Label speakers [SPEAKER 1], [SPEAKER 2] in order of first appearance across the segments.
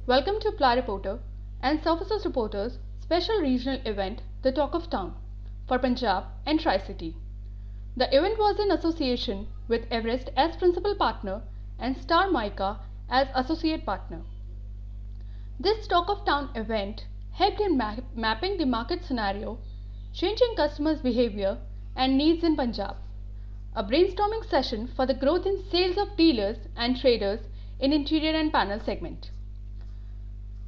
[SPEAKER 1] Welcome to Ply Reporter and Services Reporter's special regional event, The Talk of Town, for Punjab and Tri-City. The event was in association with Everest as principal partner and Star Mica as associate partner. This Talk of Town event helped in mapping the market scenario, changing customers' behavior and needs in Punjab. A brainstorming session for the growth in sales of dealers and traders in interior and panel segment.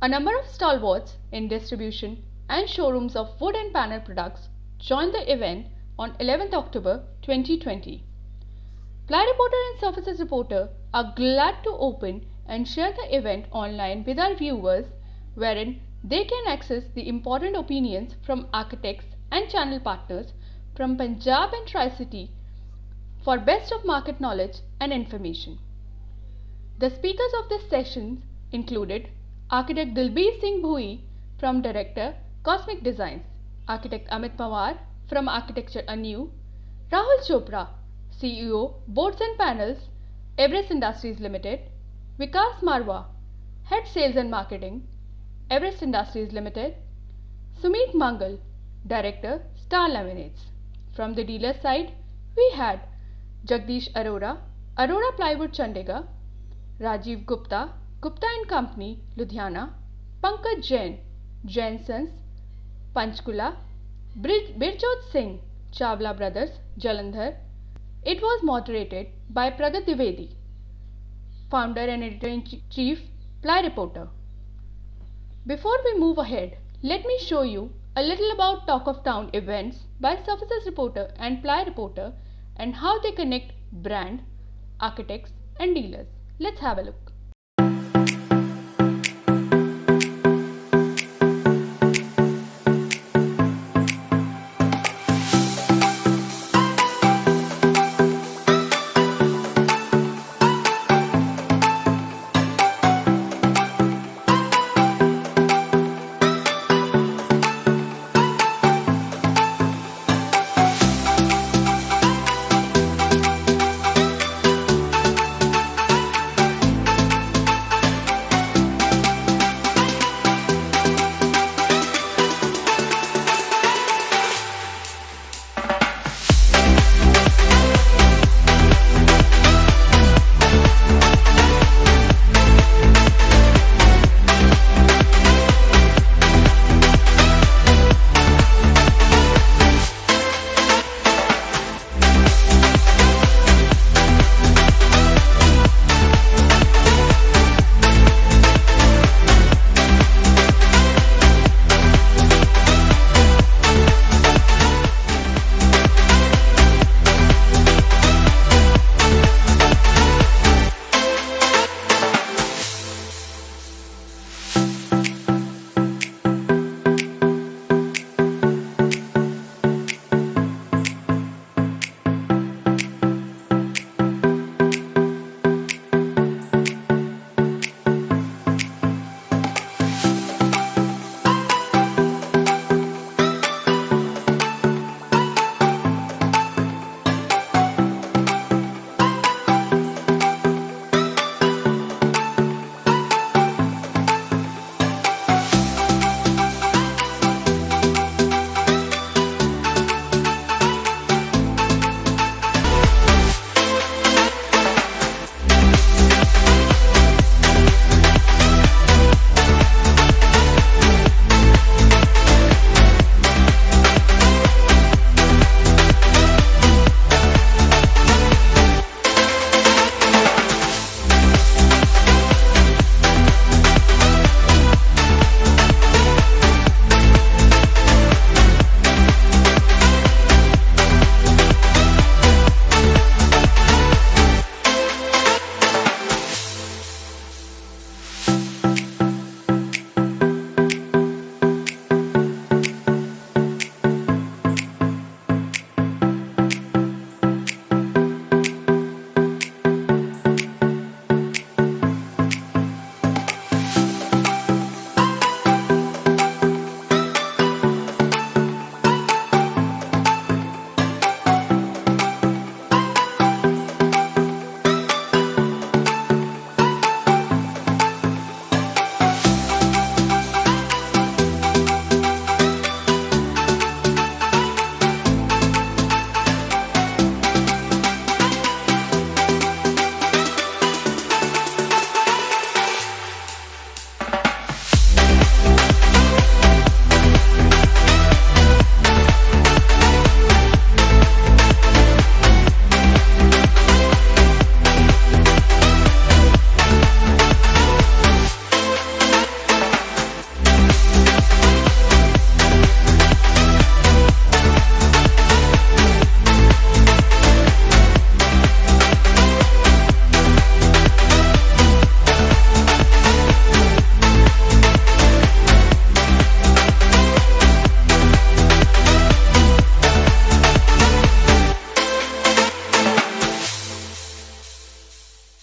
[SPEAKER 1] A number of stalwarts in distribution and showrooms of wood and panel products joined the event on 11th October 2020. Ply Reporter and Services Reporter are glad to open and share the event online with our viewers, wherein they can access the important opinions from architects and channel partners from Punjab and Tri-City for best of market knowledge and information. The speakers of this session included Architect Dilbeer Singh Bhui from Director Cosmic Designs, Architect Amit Pawar from Architecture Anew, Rahul Chopra, CEO Boards and Panels, Everest Industries Limited, Vikas Marwa, Head Sales and Marketing, Everest Industries Limited, Sumit Mangal, Director Star Laminates. From the dealer side, we had Jagdish Arora, Arora Plywood Chandigarh, Rajiv Gupta, Gupta and Company, Ludhiana, Pankaj Jain, Jainsons, Panchkula, Birjot Singh, Chawla Brothers, Jalandhar. It was moderated by Pragat Dwivedi, founder and editor-in-chief, Ply Reporter. Before we move ahead, let me show you a little about Talk of Town events by Services Reporter and Ply Reporter and how they connect brand, architects and dealers. Let's have a look.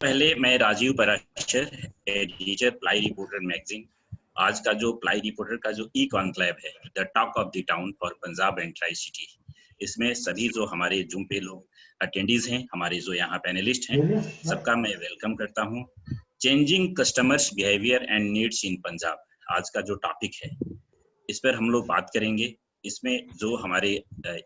[SPEAKER 2] पहले मैं Rajiv Parashar, editor ply reporter magazine. आज का जो ply reporter का जो e conclave है, the talk of the town for Punjab and tricity, इसमें सभी जो हमारे जूम पे लोग अटेंडीज हैं, हमारे जो यहाँ पैनलिस्ट हैं, सबका मैं वेलकम करता हूँ। Changing customers behaviour and needs इन पंजाब आज का जो टॉपिक है, इस पर हम लोग बात करेंगे। इसमें जो हमारे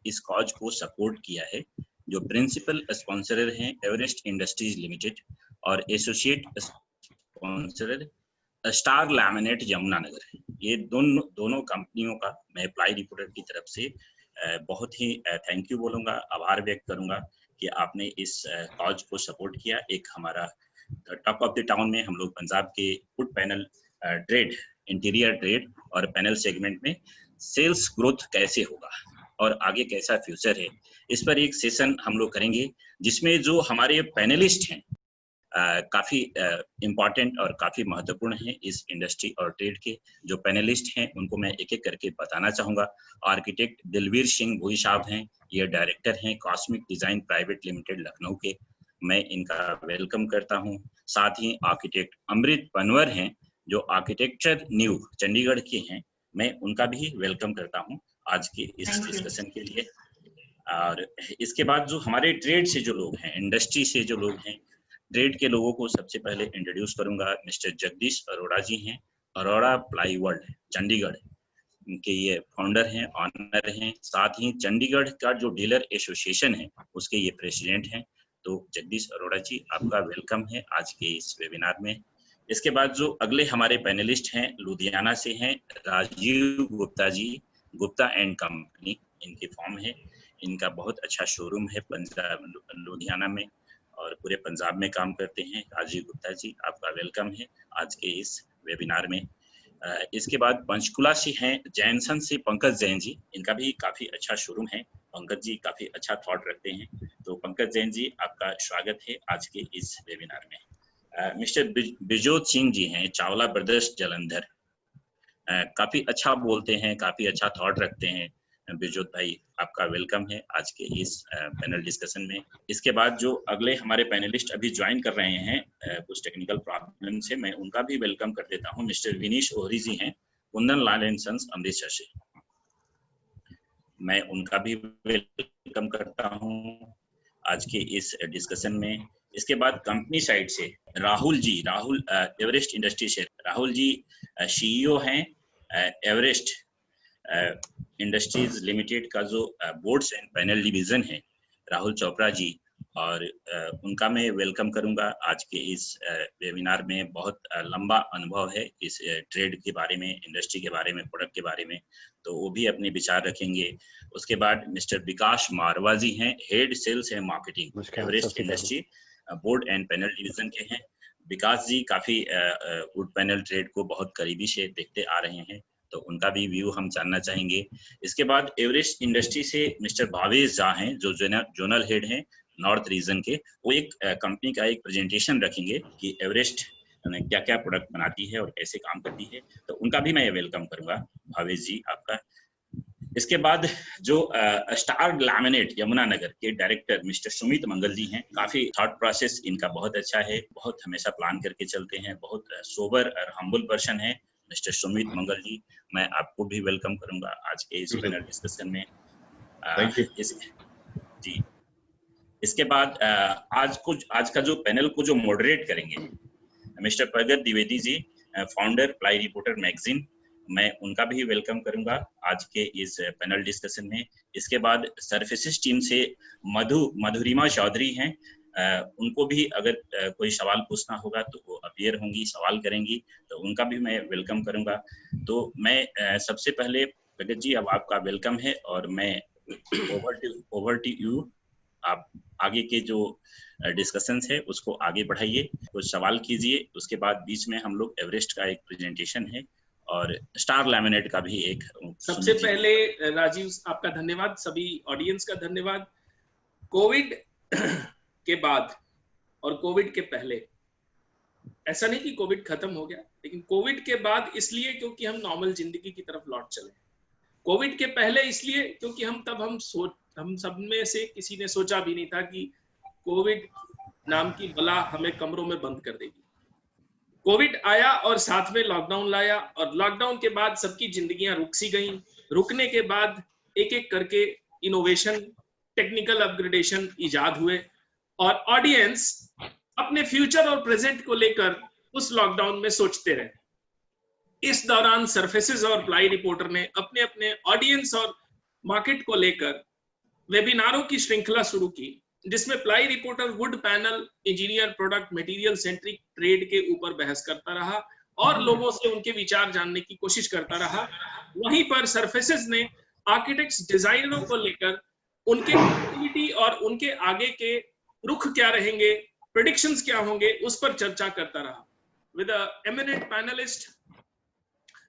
[SPEAKER 2] इस कॉज को सपोर्ट किया है, जो प्रिंसिपल स्पॉन्सरर हैं एवरेस्ट इंडस्ट्रीज लिमिटेड और associate sponsorer star laminate Yamunanagar, ये दोनों कंपनियों का मैं प्लाई रिपोर्टर की तरफ से बहुत ही थैंक यू बोलूंगा, आभार व्यक्त करूंगा कि आपने इस कॉज को सपोर्ट किया। एक हमारा टॉक ऑफ द टाउन में हम लोग पंजाब के food panel trade, interior trade और पैनल सेगमेंट में सेल्स ग्रोथ कैसे होगा और आगे कैसा फ्यूचर है, इस पर एक सेशन हम लोग करेंगे, जिसमें जो हमारे पैनलिस्ट हैं काफी इम्पोर्टेंट और काफी महत्वपूर्ण हैं इस इंडस्ट्री और ट्रेड के। जो पैनलिस्ट हैं उनको मैं एक एक करके बताना चाहूंगा। आर्किटेक्ट दिलवीर सिंह भोई साहब हैं, ये डायरेक्टर हैं cosmic design private limited Lucknow के, मैं इनका वेलकम करता हूं। साथ ही आर्किटेक्ट अमृत पनवर हैं, जो आर्किटेक्चर न्यू चंडीगढ़ के हैं, मैं उनका भी वेलकम करता हूं आज के इस डिस्कशन के लिए। और इसके बाद जो हमारे ट्रेड से जो लोग हैं, इंडस्ट्री से जो लोग हैं, ट्रेड के लोगों को सबसे पहले इंट्रोड्यूस करूंगा। मिस्टर जगदीश अरोड़ा जी हैं, अरोड़ा प्लाई वर्ल्ड चंडीगढ़ के ये फाउंडर हैं, ऑनर हैं। साथ ही चंडीगढ़ का जो डीलर एसोसिएशन है उसके ये प्रेसिडेंट हैं। तो जगदीश अरोड़ा जी, आपका वेलकम है आज के इस वेबिनार में। इसके बाद जो अगले हमारे पैनलिस्ट हैं, लुधियाना से हैं राजीव गुप्ता जी, गुप्ता एंड कंपनी इनकी फॉर्म है। इनका बहुत अच्छा शोरूम है पंजाब लुधियाना में और पूरे पंजाब में काम करते हैं। राजीव गुप्ता जी, आपका वेलकम है आज के इस वेबिनार में। इसके बाद पंचकुला से हैं जैनसन से पंकज जैन जी, इनका भी काफी अच्छा शोरूम है। पंकज जी काफी अच्छा थॉट रखते हैं, तो पंकज जैन जी आपका स्वागत है आज के इस वेबिनार में। मिस्टर बिजोत सिंह जी हैं चावला ब्रदर्स जलंधर, काफी अच्छा बोलते हैं, काफी अच्छा थॉट रखते हैं। बिजोत भाई, आपका वेलकम है आज के इस पैनल डिस्कशन में। इसके बाद जो अगले हमारे पैनलिस्ट अभी ज्वाइन कर रहे हैं कुछ टेक्निकल प्रॉब्लम से, मैं उनका भी वेलकम कर देता हूं। मिस्टर विनीश ओहरी जी हैं कुंदन लाल एंड सन्स अमृतसर से, मैं उनका भी वेलकम करता हूं आज के इस डिस्कशन में। इसके बाद कंपनी साइड से राहुल जी, राहुल एवरेस्ट इंडस्ट्री से, राहुल जी सीईओ हैं एवरेस्ट इंडस्ट्रीज लिमिटेड का जो बोर्ड्स एंड पैनल डिवीजन है, राहुल चोपड़ा जी, और उनका मैं वेलकम करूंगा आज के इस वेबिनार में। बहुत लंबा अनुभव है इस ट्रेड के बारे में, इंडस्ट्री के बारे में, प्रोडक्ट के बारे में, तो वो भी अपने विचार रखेंगे। उसके बाद मिस्टर विकास मारवा जी हैं, head sales and marketing Everest industry board and panel division के हैं। विकास जी काफी वुड पैनल ट्रेड को बहुत करीबी से देखते आ रहे हैं, तो उनका भी व्यू हम जानना चाहेंगे। इसके बाद एवरेस्ट इंडस्ट्री से मिस्टर भावेश झा हैं, जो जोनल हेड हैं नॉर्थ रीजन के, वो एक कंपनी का एक प्रेजेंटेशन रखेंगे कि एवरेस्ट क्या क्या प्रोडक्ट बनाती है और कैसे काम करती है, तो उनका भी मैं वेलकम करूंगा भावेश जी आपका। इसके बाद जो स्टार लैमिनेट यमुनानगर के डायरेक्टर मिस्टर सुमित मंगल जी हैं, काफी थॉट प्रोसेस इनका बहुत अच्छा है, बहुत हमेशा प्लान करके चलते हैं, बहुत सोबर और हम्बल पर्सन है मिस्टर सुमित मंगल जी, मैं आपको भी वेलकम करूंगा आज के इस पैनल डिस्कशन में। जी, इसके बाद आज का जो पैनल को जो मॉडरेट करेंगे मिस्टर प्रगत Dwivedi ji, founder ply reporter magazine, मैं उनका भी वेलकम करूंगा आज के इस पैनल डिस्कशन में। इसके बाद सर्फेसिस टीम से मधुरिमा चौधरी हैं, उनको भी अगर कोई सवाल पूछना होगा तो वो अपीयर होंगी, सवाल करेंगी, तो उनका भी मैं वेलकम करूंगा। तो मैं सबसे पहले प्रगत जी, अब आपका वेलकम है और मैं ओवर टू यू, आप आगे के जो डिस्कशंस है उसको आगे बढ़ाइए, कुछ सवाल कीजिए। उसके बाद बीच में हम लोग एवरेस्ट का एक प्रेजेंटेशन है और स्टार लैमिनेट का भी एक।
[SPEAKER 3] सबसे पहले राजीव आपका धन्यवाद, सभी ऑडियंस का धन्यवाद। कोविड के बाद और कोविड के पहले, ऐसा नहीं कि कोविड खत्म हो गया, लेकिन कोविड के बाद इसलिए क्योंकि हम नॉर्मल जिंदगी की तरफ लौट चले। कोविड के पहले इसलिए क्योंकि हम सब में से किसी ने सोचा भी नहीं था कि कोविड नाम की बला हमें कमरों में बंद कर देगी। कोविड आया और साथ में लॉकडाउन लाया, और लॉकडाउन के बाद सबकी जिंदगियां रुक सी गईं। रुकने के बाद एक एक करके इनोवेशन, टेक्निकल अपग्रेडेशन इजाद हुए, और ऑडियंस अपने फ्यूचर और प्रेजेंट को लेकर उस लॉकडाउन में सोचते रहे। इस दौरान सरफेसेस और प्लाई रिपोर्टर ने अपने अपने ऑडियंस और मार्केट को लेकर वेबिनारों की श्रृंखला शुरू की, जिसमें ply reporter would panel, engineer, product, material centric trade के ऊपर बहस करता रहा और लोगों से उनके विचार जानने की कोशिश करता रहा। वहीं पर सरफेसेस ने आर्किटेक्ट्स, डिजाइनरों को लेकर उनके क्रिएटिविटी और उनके आगे के रुख क्या रहेंगे, प्रेडिक्शंस क्या होंगे, उस पर चर्चा करता रहा। विद एमिनेंट पैनलिस्ट,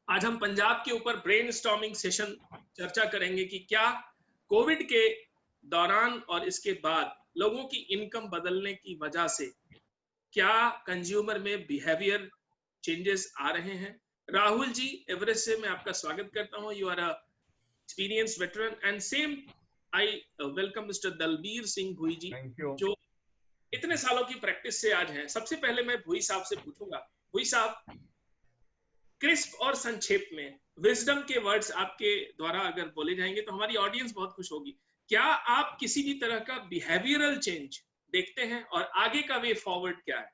[SPEAKER 3] आज हम पंजाब के ऊपर ब्रेनस्टॉर्मिंग सेशन चर्चा करेंगे कि क्या कोविड के दौरान और इसके बाद लोगों की इनकम बदलने की वजह से क्या कंज्यूमर में बिहेवियर चेंजेस आ रहे हैं। राहुल जी, एवरेस्ट से मैं आपका स्वागत करता हूं। You are a experience veteran, and same I welcome mister Dalbir Singh Bhui ji, जो इतने सालों की प्रैक्टिस से आज हैं। सबसे पहले मैं भुई साहब से पूछूंगा, भुई साहब, क्रिस्प और संक्षेप में विजडम के वर्ड्स आपके द्वारा अगर बोले जाएंगे तो हमारी ऑडियंस बहुत खुश होगी। क्या आप किसी भी तरह का बिहेवियरल चेंज देखते हैं और आगे का वे फॉरवर्ड क्या है?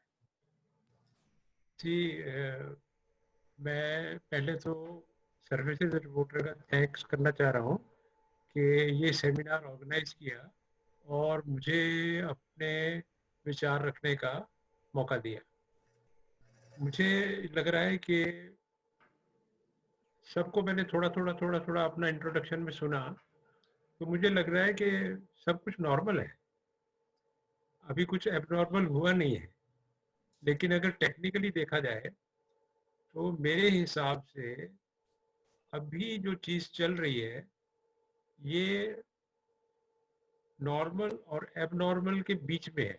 [SPEAKER 4] जी, मैं पहले तो सर्विसेज रिपोर्टर का थैंक्स करना चाह रहा हूँ कि ये सेमिनार ऑर्गेनाइज किया और मुझे अपने विचार रखने का मौका दिया। मुझे लग रहा है कि सबको मैंने थोड़ा थोड़ा अपना इंट्रोडक्शन में सुना, तो मुझे लग रहा है कि सब कुछ नॉर्मल है, अभी कुछ एबनॉर्मल हुआ नहीं है। लेकिन अगर टेक्निकली देखा जाए तो मेरे हिसाब से अभी जो चीज़ चल रही है ये नॉर्मल और एबनॉर्मल के बीच में है।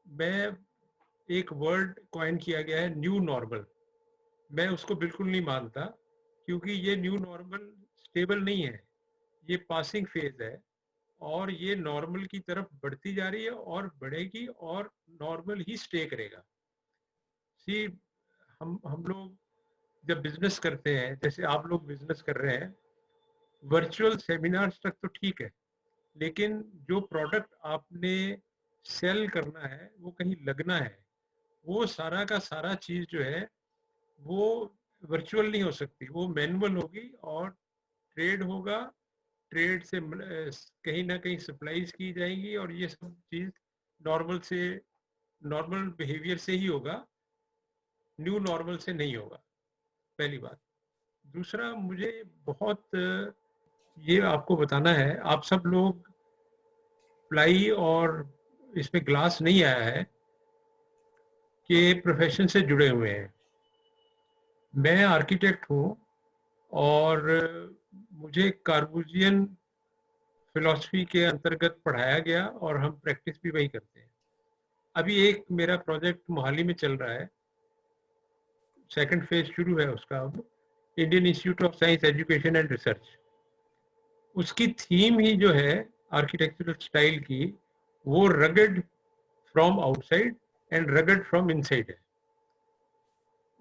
[SPEAKER 4] मैं एक वर्ड कॉइन किया गया है न्यू नॉर्मल, मैं उसको बिल्कुल नहीं मानता, क्योंकि ये न्यू नॉर्मल स्टेबल नहीं है, ये पासिंग फेज है और ये नॉर्मल की तरफ बढ़ती जा रही है और बढ़ेगी और नॉर्मल ही स्टे करेगा। सी, हम लोग जब बिजनेस करते हैं, जैसे आप लोग बिजनेस कर रहे हैं, वर्चुअल सेमिनार्स तक तो ठीक है, लेकिन जो प्रोडक्ट आपने सेल करना है, वो कहीं लगना है, वो सारा का सारा चीज़ जो है वो वर्चुअल नहीं हो सकती, वो मैनुअल होगी और ट्रेड होगा, ट्रेड से कहीं ना कहीं सप्लाईज की जाएंगी और ये सब चीज़ नॉर्मल बिहेवियर से ही होगा, न्यू नॉर्मल से नहीं होगा, पहली बात। दूसरा, मुझे बहुत ये आपको बताना है, आप सब लोग प्लाई और इसमें ग्लास नहीं आया है कि प्रोफेशन से जुड़े हुए हैं। मैं आर्किटेक्ट हूँ और मुझे कार्बूजियन फिलॉसफी के अंतर्गत पढ़ाया गया और हम प्रैक्टिस भी वही करते हैं। अभी एक मेरा प्रोजेक्ट मोहाली में चल रहा है, सेकंड फेज शुरू है उसका, अब Indian institute of science education and research. उसकी थीम ही जो है आर्किटेक्चरल स्टाइल की, वो rugged from outside and rugged from inside है।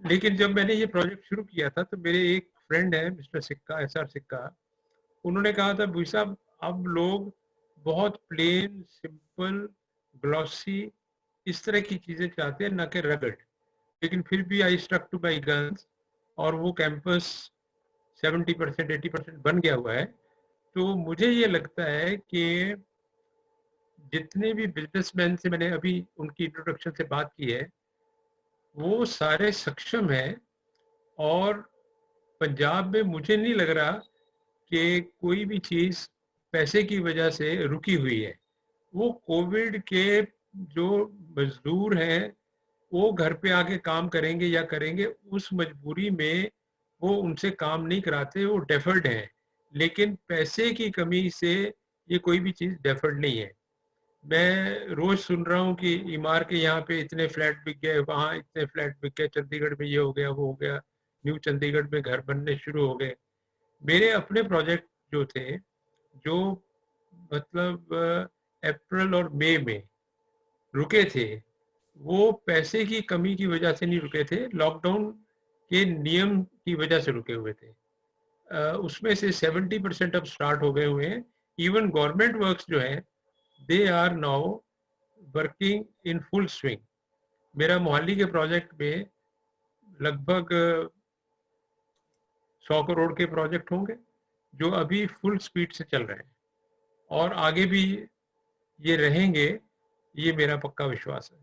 [SPEAKER 4] लेकिन जब मैंने ये प्रोजेक्ट शुरू किया था तो मेरे एक फ्रेंड है मिस्टर सिक्का, SR सिक्का, उन्होंने कहा था, भुई साहब अब लोग बहुत प्लेन, सिंपल, ग्लॉसी इस तरह की चीज़ें चाहते हैं, ना कि रगड। लेकिन फिर भी I stuck to my guns और वो कैंपस 70% 80% बन गया हुआ है। तो मुझे ये लगता है कि जितने भी बिजनेसमैन से मैंने अभी उनकी इंट्रोडक्शन से बात की है, वो सारे सक्षम हैं और पंजाब में मुझे नहीं लग रहा कि कोई भी चीज़ पैसे की वजह से रुकी हुई है। वो कोविड के जो मजदूर हैं वो घर पे आके काम करेंगे या करेंगे, उस मजबूरी में वो उनसे काम नहीं कराते, वो डेफर्ड हैं। लेकिन पैसे की कमी से ये कोई भी चीज़ डेफर्ड नहीं है। मैं रोज सुन रहा हूँ कि इमार के यहाँ पे इतने फ्लैट बिक गए, वहाँ इतने फ्लैट बिक गए, चंडीगढ़ में ये हो गया, वो हो गया, न्यू चंडीगढ़ में घर बनने शुरू हो गए। मेरे अपने प्रोजेक्ट जो थे, जो मतलब अप्रैल और मई में रुके थे वो पैसे की कमी की वजह से नहीं रुके थे, लॉकडाउन के नियम की वजह से रुके हुए थे। उसमें से 70% अब स्टार्ट हो गए हुए हैं। इवन गवर्नमेंट वर्क्स जो है they are now working in full swing. मेरा मोहाली के प्रोजेक्ट में लगभग 100 करोड़ के प्रोजेक्ट होंगे जो अभी फुल स्पीड से चल रहे हैं और आगे भी ये रहेंगे, ये मेरा पक्का विश्वास है।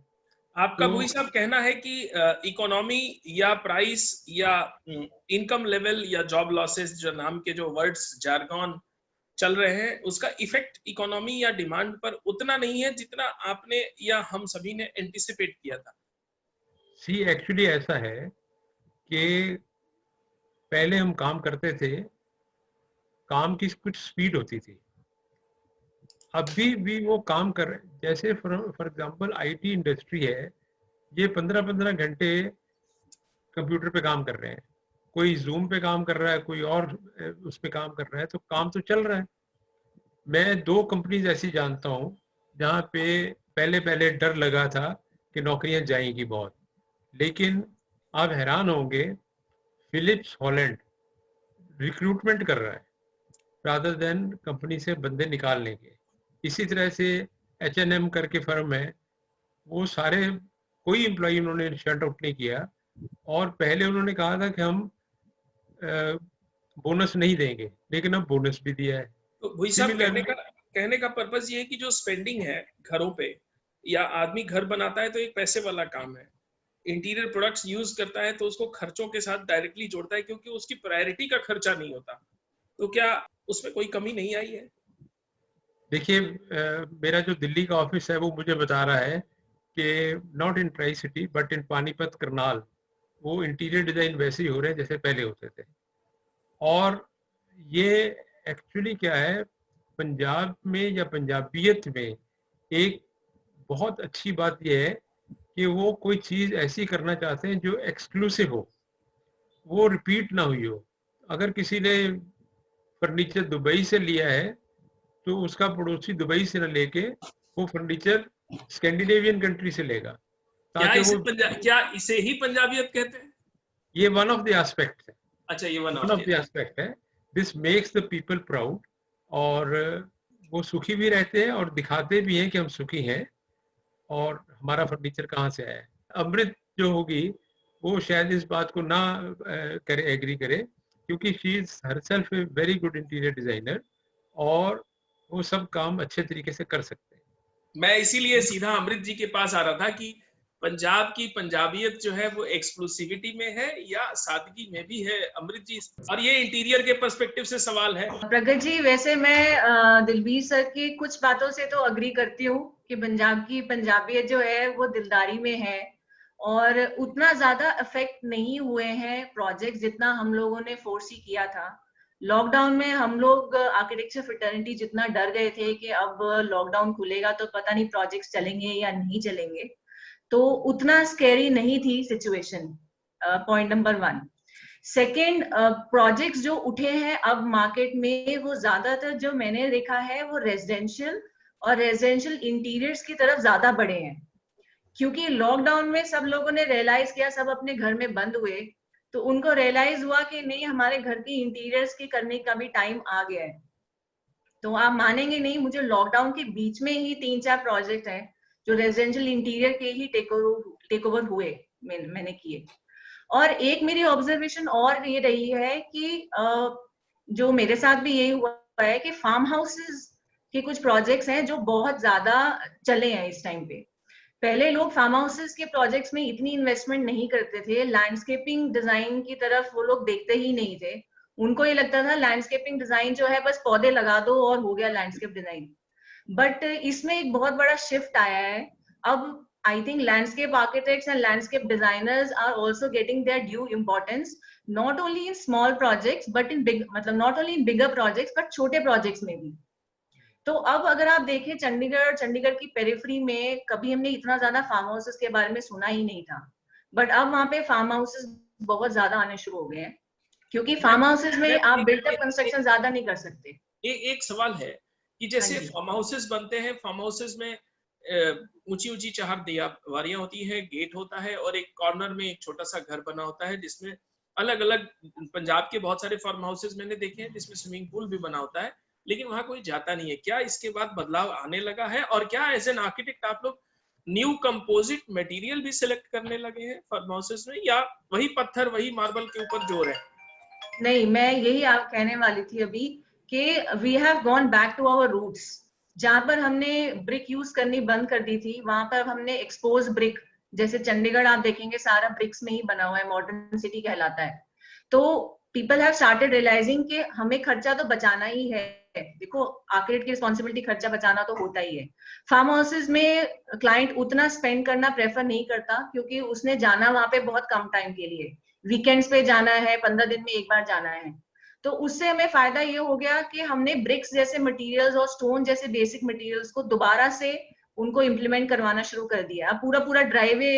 [SPEAKER 3] आपका भुई साहब कहना है कि इकोनॉमी या प्राइस या इनकम लेवल या जॉब लॉसेस जो नाम के जो वर्ड्स जार्गन चल रहे हैं उसका इफेक्ट इकोनॉमी या डिमांड पर उतना नहीं है जितना आपने या हम सभी ने एंटिसिपेट किया था।
[SPEAKER 4] सी एक्चुअली ऐसा है कि पहले हम काम करते थे, काम की कुछ स्पीड होती थी, अभी भी वो काम कर रहे हैं। जैसे फॉर एग्जांपल आईटी इंडस्ट्री है, ये 15-15 घंटे कंप्यूटर पे काम कर रहे हैं, कोई जूम पे काम कर रहा है, कोई और उस पे काम कर रहा है, तो काम तो चल रहा है। मैं 2 कंपनीज ऐसी जानता हूँ जहाँ पे पहले डर लगा था कि नौकरियां जाएंगी बहुत, लेकिन आप हैरान होंगे, फिलिप्स हॉलैंड रिक्रूटमेंट कर रहा है रादर देन कंपनी से बंदे निकालने के। इसी तरह से H&M करके फर्म है, वो सारे कोई एम्प्लॉय उन्होंने शट आउट नहीं किया और पहले उन्होंने कहा था कि हम बोनस नहीं देंगे, लेकिन अब बोनस भी दिया है।
[SPEAKER 3] तो भुई साहब कहने का पर्पस ये है कि जो स्पेंडिंग है घरों पे, या आदमी घर बनाता है तो एक पैसे वाला काम है, इंटीरियर प्रोडक्ट्स यूज करता है तो उसको खर्चों के साथ डायरेक्टली जोड़ता है क्योंकि उसकी प्रायोरिटी का खर्चा नहीं होता। तो क्या उसमें कोई कमी नहीं आई है?
[SPEAKER 4] देखिए, मेरा जो दिल्ली का ऑफिस है वो मुझे बता रहा है कि not in tri city but in Panipat Karnal वो इंटीरियर डिजाइन वैसे ही हो रहे हैं जैसे पहले होते थे। और ये एक्चुअली क्या है, पंजाब में या पंजाबियत में एक बहुत अच्छी बात यह है कि वो कोई चीज़ ऐसी करना चाहते हैं जो एक्सक्लूसिव हो, वो रिपीट ना हुई हो। अगर किसी ने फर्नीचर दुबई से लिया है तो उसका पड़ोसी दुबई से न लेके वो फर्नीचर स्कैंडिनेवियन कंट्री से लेगा, ताकि
[SPEAKER 3] क्या इसे ही पंजाबियत कहते हैं?
[SPEAKER 4] ये वन ऑफ द एस्पेक्ट है।
[SPEAKER 3] अच्छा, ये वन
[SPEAKER 4] ऑफ द एस्पेक्ट है। This makes the people proud, और वो सुखी भी रहते हैं और दिखाते भी हैं कि हम सुखी हैं और हमारा फर्नीचर कहाँ से आया है। अमृत जो होगी वो शायद इस बात को ना करे, एग्री करे, क्योंकि she is herself a very good interior designer और वो सब काम अच्छे तरीके से कर सकते हैं।
[SPEAKER 3] मैं इसीलिए सीधा अमृत जी के पास आ रहा था कि पंजाब की पंजाबियत जो है वो एक्सक्लूसिविटी में है या सादगी में भी है, अमृत जी? और ये इंटीरियर के पर्सपेक्टिव से सवाल है।
[SPEAKER 5] प्रगट जी, वैसे मैं दिलबीर सर की कुछ बातों से तो अग्री करती हूँ कि पंजाब की पंजाबियत जो है वो दिलदारी में है और उतना ज्यादा अफेक्ट नहीं हुए हैं प्रोजेक्ट जितना हम लोगों ने फोर्सी किया था। लॉकडाउन में हम लोग आर्किटेक्चर फ्रेटर्निटी जितना डर गए थे कि अब लॉकडाउन खुलेगा तो पता नहीं प्रोजेक्ट्स चलेंगे या नहीं चलेंगे, तो उतना स्कैरी नहीं थी situation. Point number 1। Second, projects जो उठे हैं अब मार्केट में वो ज्यादातर जो मैंने देखा है वो रेजिडेंशियल और रेजिडेंशियल इंटीरियर्स की तरफ ज्यादा बढ़े हैं, क्योंकि लॉकडाउन में सब लोगों ने रियलाइज किया, सब अपने घर में बंद हुए तो उनको रियलाइज हुआ कि नहीं, हमारे घर की इंटीरियर्स की करने का भी टाइम आ गया है। तो आप मानेंगे नहीं, मुझे लॉकडाउन के बीच में ही 3-4 प्रोजेक्ट हैं जो रेजिडेंशियल इंटीरियर के ही टेक ओवर हुए, मैंने किए। और एक मेरी ऑब्जर्वेशन और ये रही है कि जो मेरे साथ भी यही हुआ है कि फार्म हाउसेस के कुछ प्रोजेक्ट्स हैं जो बहुत ज्यादा चले हैं इस टाइम पे। पहले लोग फार्म हाउसेस के प्रोजेक्ट्स में इतनी इन्वेस्टमेंट नहीं करते थे, लैंडस्केपिंग डिजाइन की तरफ वो लोग देखते ही नहीं थे। उनको ये लगता था लैंडस्केपिंग डिजाइन जो है बस पौधे लगा दो और हो गया लैंडस्केप डिजाइन। बट इसमें एक बहुत बड़ा शिफ्ट आया है। अब I think landscape architects and landscape designers are also getting their due importance, not only in small projects but in big, मतलब not only in bigger projects but छोटे projects में भी। तो अब अगर आप देखें चंडीगढ़ की पेरिफेरी में कभी हमने इतना ज्यादा फार्म हाउसेस के बारे में सुना ही नहीं था, बट अब वहां पे फार्म हाउसेस बहुत ज्यादा आने शुरू हो गए हैं, क्योंकि फार्म हाउसेस में आप बिल्टअप कंस्ट्रक्शन ज्यादा नहीं कर सकते।
[SPEAKER 3] एक सवाल है कि जैसे फार्म हाउसेस बनते हैं, फार्म हाउसेस में ऊंची ऊंची चार दीवारियां होती है, गेट होता है और एक कॉर्नर में एक छोटा सा घर बना होता है जिसमें अलग अलग पंजाब के बहुत सारे फार्म हाउसेज मैंने देखे हैं जिसमें स्विमिंग पूल भी बना होता है, लेकिन वहां कोई जाता नहीं है। क्या इसके बाद बदलाव आने लगा है? और क्या एज एन आर्किटेक्ट आप लोग न्यू कंपोजिट मटेरियल भी सिलेक्ट करने लगे हैं फार्म हाउसेज में, या वही पत्थर वही मार्बल के ऊपर जोर है?
[SPEAKER 5] नहीं, मैं यही आप कहने वाली थी अभी कि we have gone back to our roots. जहां पर हमने ब्रिक यूज करनी बंद कर दी थी, वहां पर हमने एक्सपोज ब्रिक, जैसे चंडीगढ़ आप देखेंगे सारा ब्रिक्स में ही बना हुआ है, मॉडर्न सिटी कहलाता है। तो पीपल हैव स्टार्टेड रियलाइजिंग कि हमें खर्चा तो बचाना ही है। देखो, आर्किटेक्ट की रिस्पॉन्सिबिलिटी खर्चा बचाना तो होता ही है। फार्म हाउसेज में क्लाइंट उतना स्पेंड करना प्रेफर नहीं करता क्योंकि उसने जाना वहां पे बहुत कम टाइम के लिए, वीकेंड्स पे जाना है, 15 दिन में एक बार जाना है। तो उससे हमें फायदा ये हो गया कि हमने ब्रिक्स जैसे मटेरियल्स और स्टोन जैसे बेसिक मटेरियल्स को दोबारा से उनको इम्प्लीमेंट करवाना शुरू कर दिया। अब पूरा पूरा ड्राइवे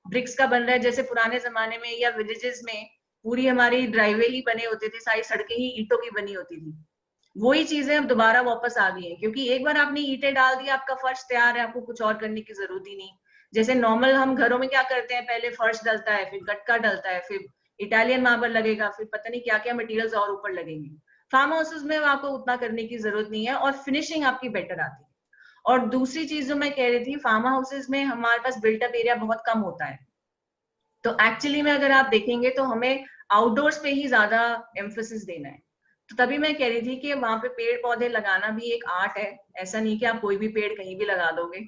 [SPEAKER 5] ब्रिक्स का बन रहा है, जैसे पुराने जमाने में या विलेजेस में पूरी हमारी ड्राइवे ही बने होते थे, सारी सड़कें ही ईंटों की बनी होती थी। वही चीजें अब दोबारा वापस आ गई हैं क्योंकि एक बार आपने ईंटें डाल दी, आपका फर्श तैयार है, आपको कुछ और करने की जरूरत ही नहीं। जैसे नॉर्मल हम घरों में क्या करते हैं, पहले फर्श डलता है, फिर गटका डलता है, फिर इटालियन मार्बल लगेगा, फिर पता नहीं क्या क्या मटेरियल्स और ऊपर लगेंगे। फार्म हाउसेज में आपको उतना करने की जरूरत नहीं है और फिनिशिंग आपकी बेटर आती है। और दूसरी चीज जो मैं कह रही थी, फार्म हाउसेज में हमारे पास बिल्टअप एरिया बहुत कम होता है। तो एक्चुअली में अगर आप देखेंगे तो हमें आउटडोर्स पे ही ज्यादा एम्फोसिस देना है। तो तभी मैं कह रही थी कि वहां पे पेड़ पौधे लगाना भी एक आर्ट है। ऐसा नहीं कि आप कोई भी पेड़ कहीं भी लगा दोगे।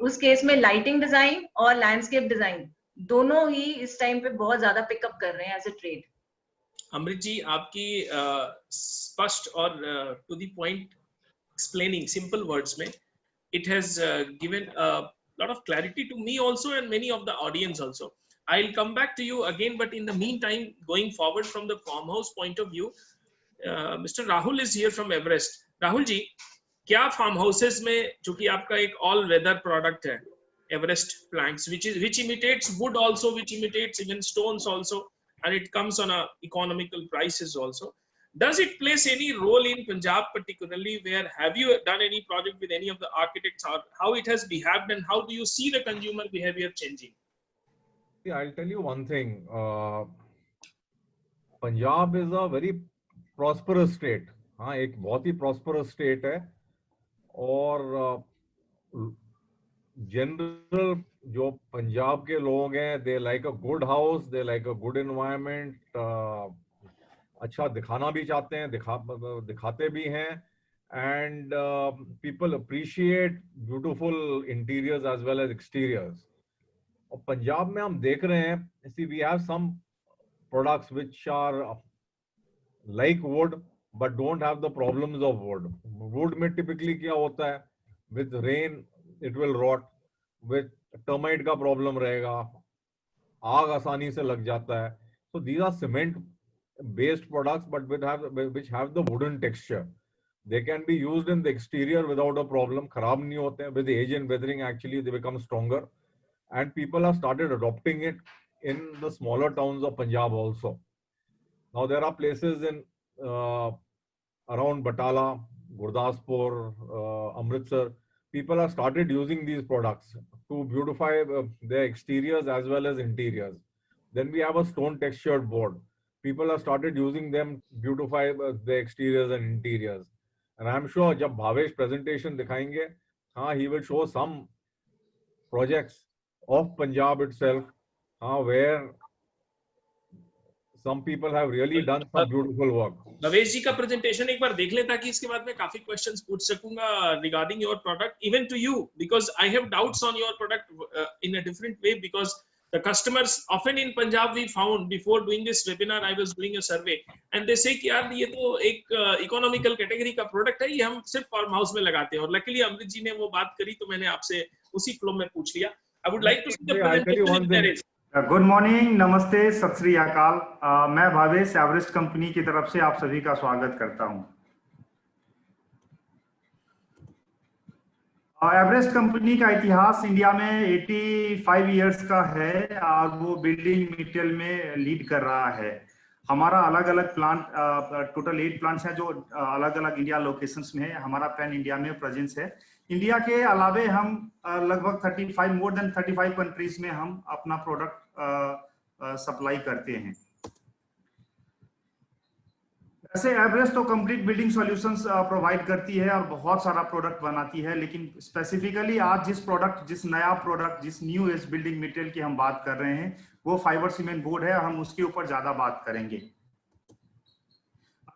[SPEAKER 5] उस केस में लाइटिंग डिजाइन और लैंडस्केप डिजाइन दोनों ही इस टाइम पे बहुत ज्यादा पिकअप कर रहे हैं एज ए ट्रेड।
[SPEAKER 3] अमृत जी, आपकी स्पष्ट और to the point explaining simple words में, it has given a lot of clarity to me also and many of the audience also. I'll come back to you again, but in the meantime, going forward from the farmhouse point of view, Mr. Rahul is here from Everest. Rahul ji, क्या farm houses में, चूंकि आपका एक all weather product है Everest planks, which imitates wood also, which imitates even stones also, and it comes on a economical prices also, does it place any role in Punjab particularly? Where have you done any project with any of the architects, or how it has behaved, and how do you see the consumer behavior changing?
[SPEAKER 6] Yeah, I'll tell you one thing. Punjab is a very prosperous state. हाँ, एक बहुत ही prosperous state है और general जो पंजाब के लोग हैं, they like a good house, they like a good environment, अच्छा दिखाना भी चाहते हैं, दिखाते भी हैं, and people appreciate beautiful interiors as well as exteriors. और पंजाब में हम देख रहे हैं, see we have some products which are like wood but don't have the problems of wood. Wood में typically क्या होता है, with rain it will rot, with termite का problem रहेगा, आग आसानी से लग जाता है. So these are cement based products but which have the wooden texture. They can be used in the exterior without a problem. खराब नहीं होते हैं. With age and weathering actually they become stronger, and people have started adopting it in the smaller towns of Punjab also. Now there are places in around Batala, Gurdaspur, Amritsar. People have started using these products to beautify their exteriors as well as interiors. Then we have a stone textured board. People have started using them to beautify their exteriors and interiors. And I'm sure जब Bhavesh presentation दिखाएंगे, हाँ, he will show some projects of Punjab itself, where some people have really done some beautiful work.
[SPEAKER 3] Bhavesh ji का presentation एक बार देख ले ताकि इसके बाद मैं काफी क्वेश्चंस पूछ सकूंगा regarding your product, even to you, because I have doubts on your product in a different way, because the customers often in Punjab we found before doing this webinar, I was doing a survey and they say कि यार ये तो एक economical category का product है, ये हम सिर्फ फार्म हाउस में लगाते हैं. और luckily अमृत जी ने वो बात करी तो मैंने आपसे उसी फ्लो में पूछ लिया. I would like to see the presentation if there is.
[SPEAKER 7] Good morning, नमस्ते, सत श्री अकाल. मैं भावेश एवरेस्ट कंपनी की तरफ से आप सभी का स्वागत करता हूं. एवरेस्ट कंपनी का इतिहास इंडिया में 85 इयर्स का है और वो बिल्डिंग मटेरियल में लीड कर रहा है. हमारा अलग अलग प्लांट, टोटल 8 प्लांट्स हैं जो अलग अलग इंडिया लोकेशंस में है. हमारा पैन इंडिया में प्रेजेंस है. इंडिया के अलावे हम लगभग 35 मोर देन 35 कंट्रीज में हम अपना प्रोडक्ट सप्लाई करते हैं। वैसे एवरेस्ट तो कंप्लीट बिल्डिंग सॉल्यूशंस प्रोवाइड करती है और बहुत सारा प्रोडक्ट बनाती है, लेकिन स्पेसिफिकली आज जिस नया प्रोडक्ट, जिस न्यू एज बिल्डिंग मटेरियल की हम बात कर रहे हैं वो फाइबर सीमेंट बोर्ड है। हम उसके ऊपर ज्यादा बात करेंगे।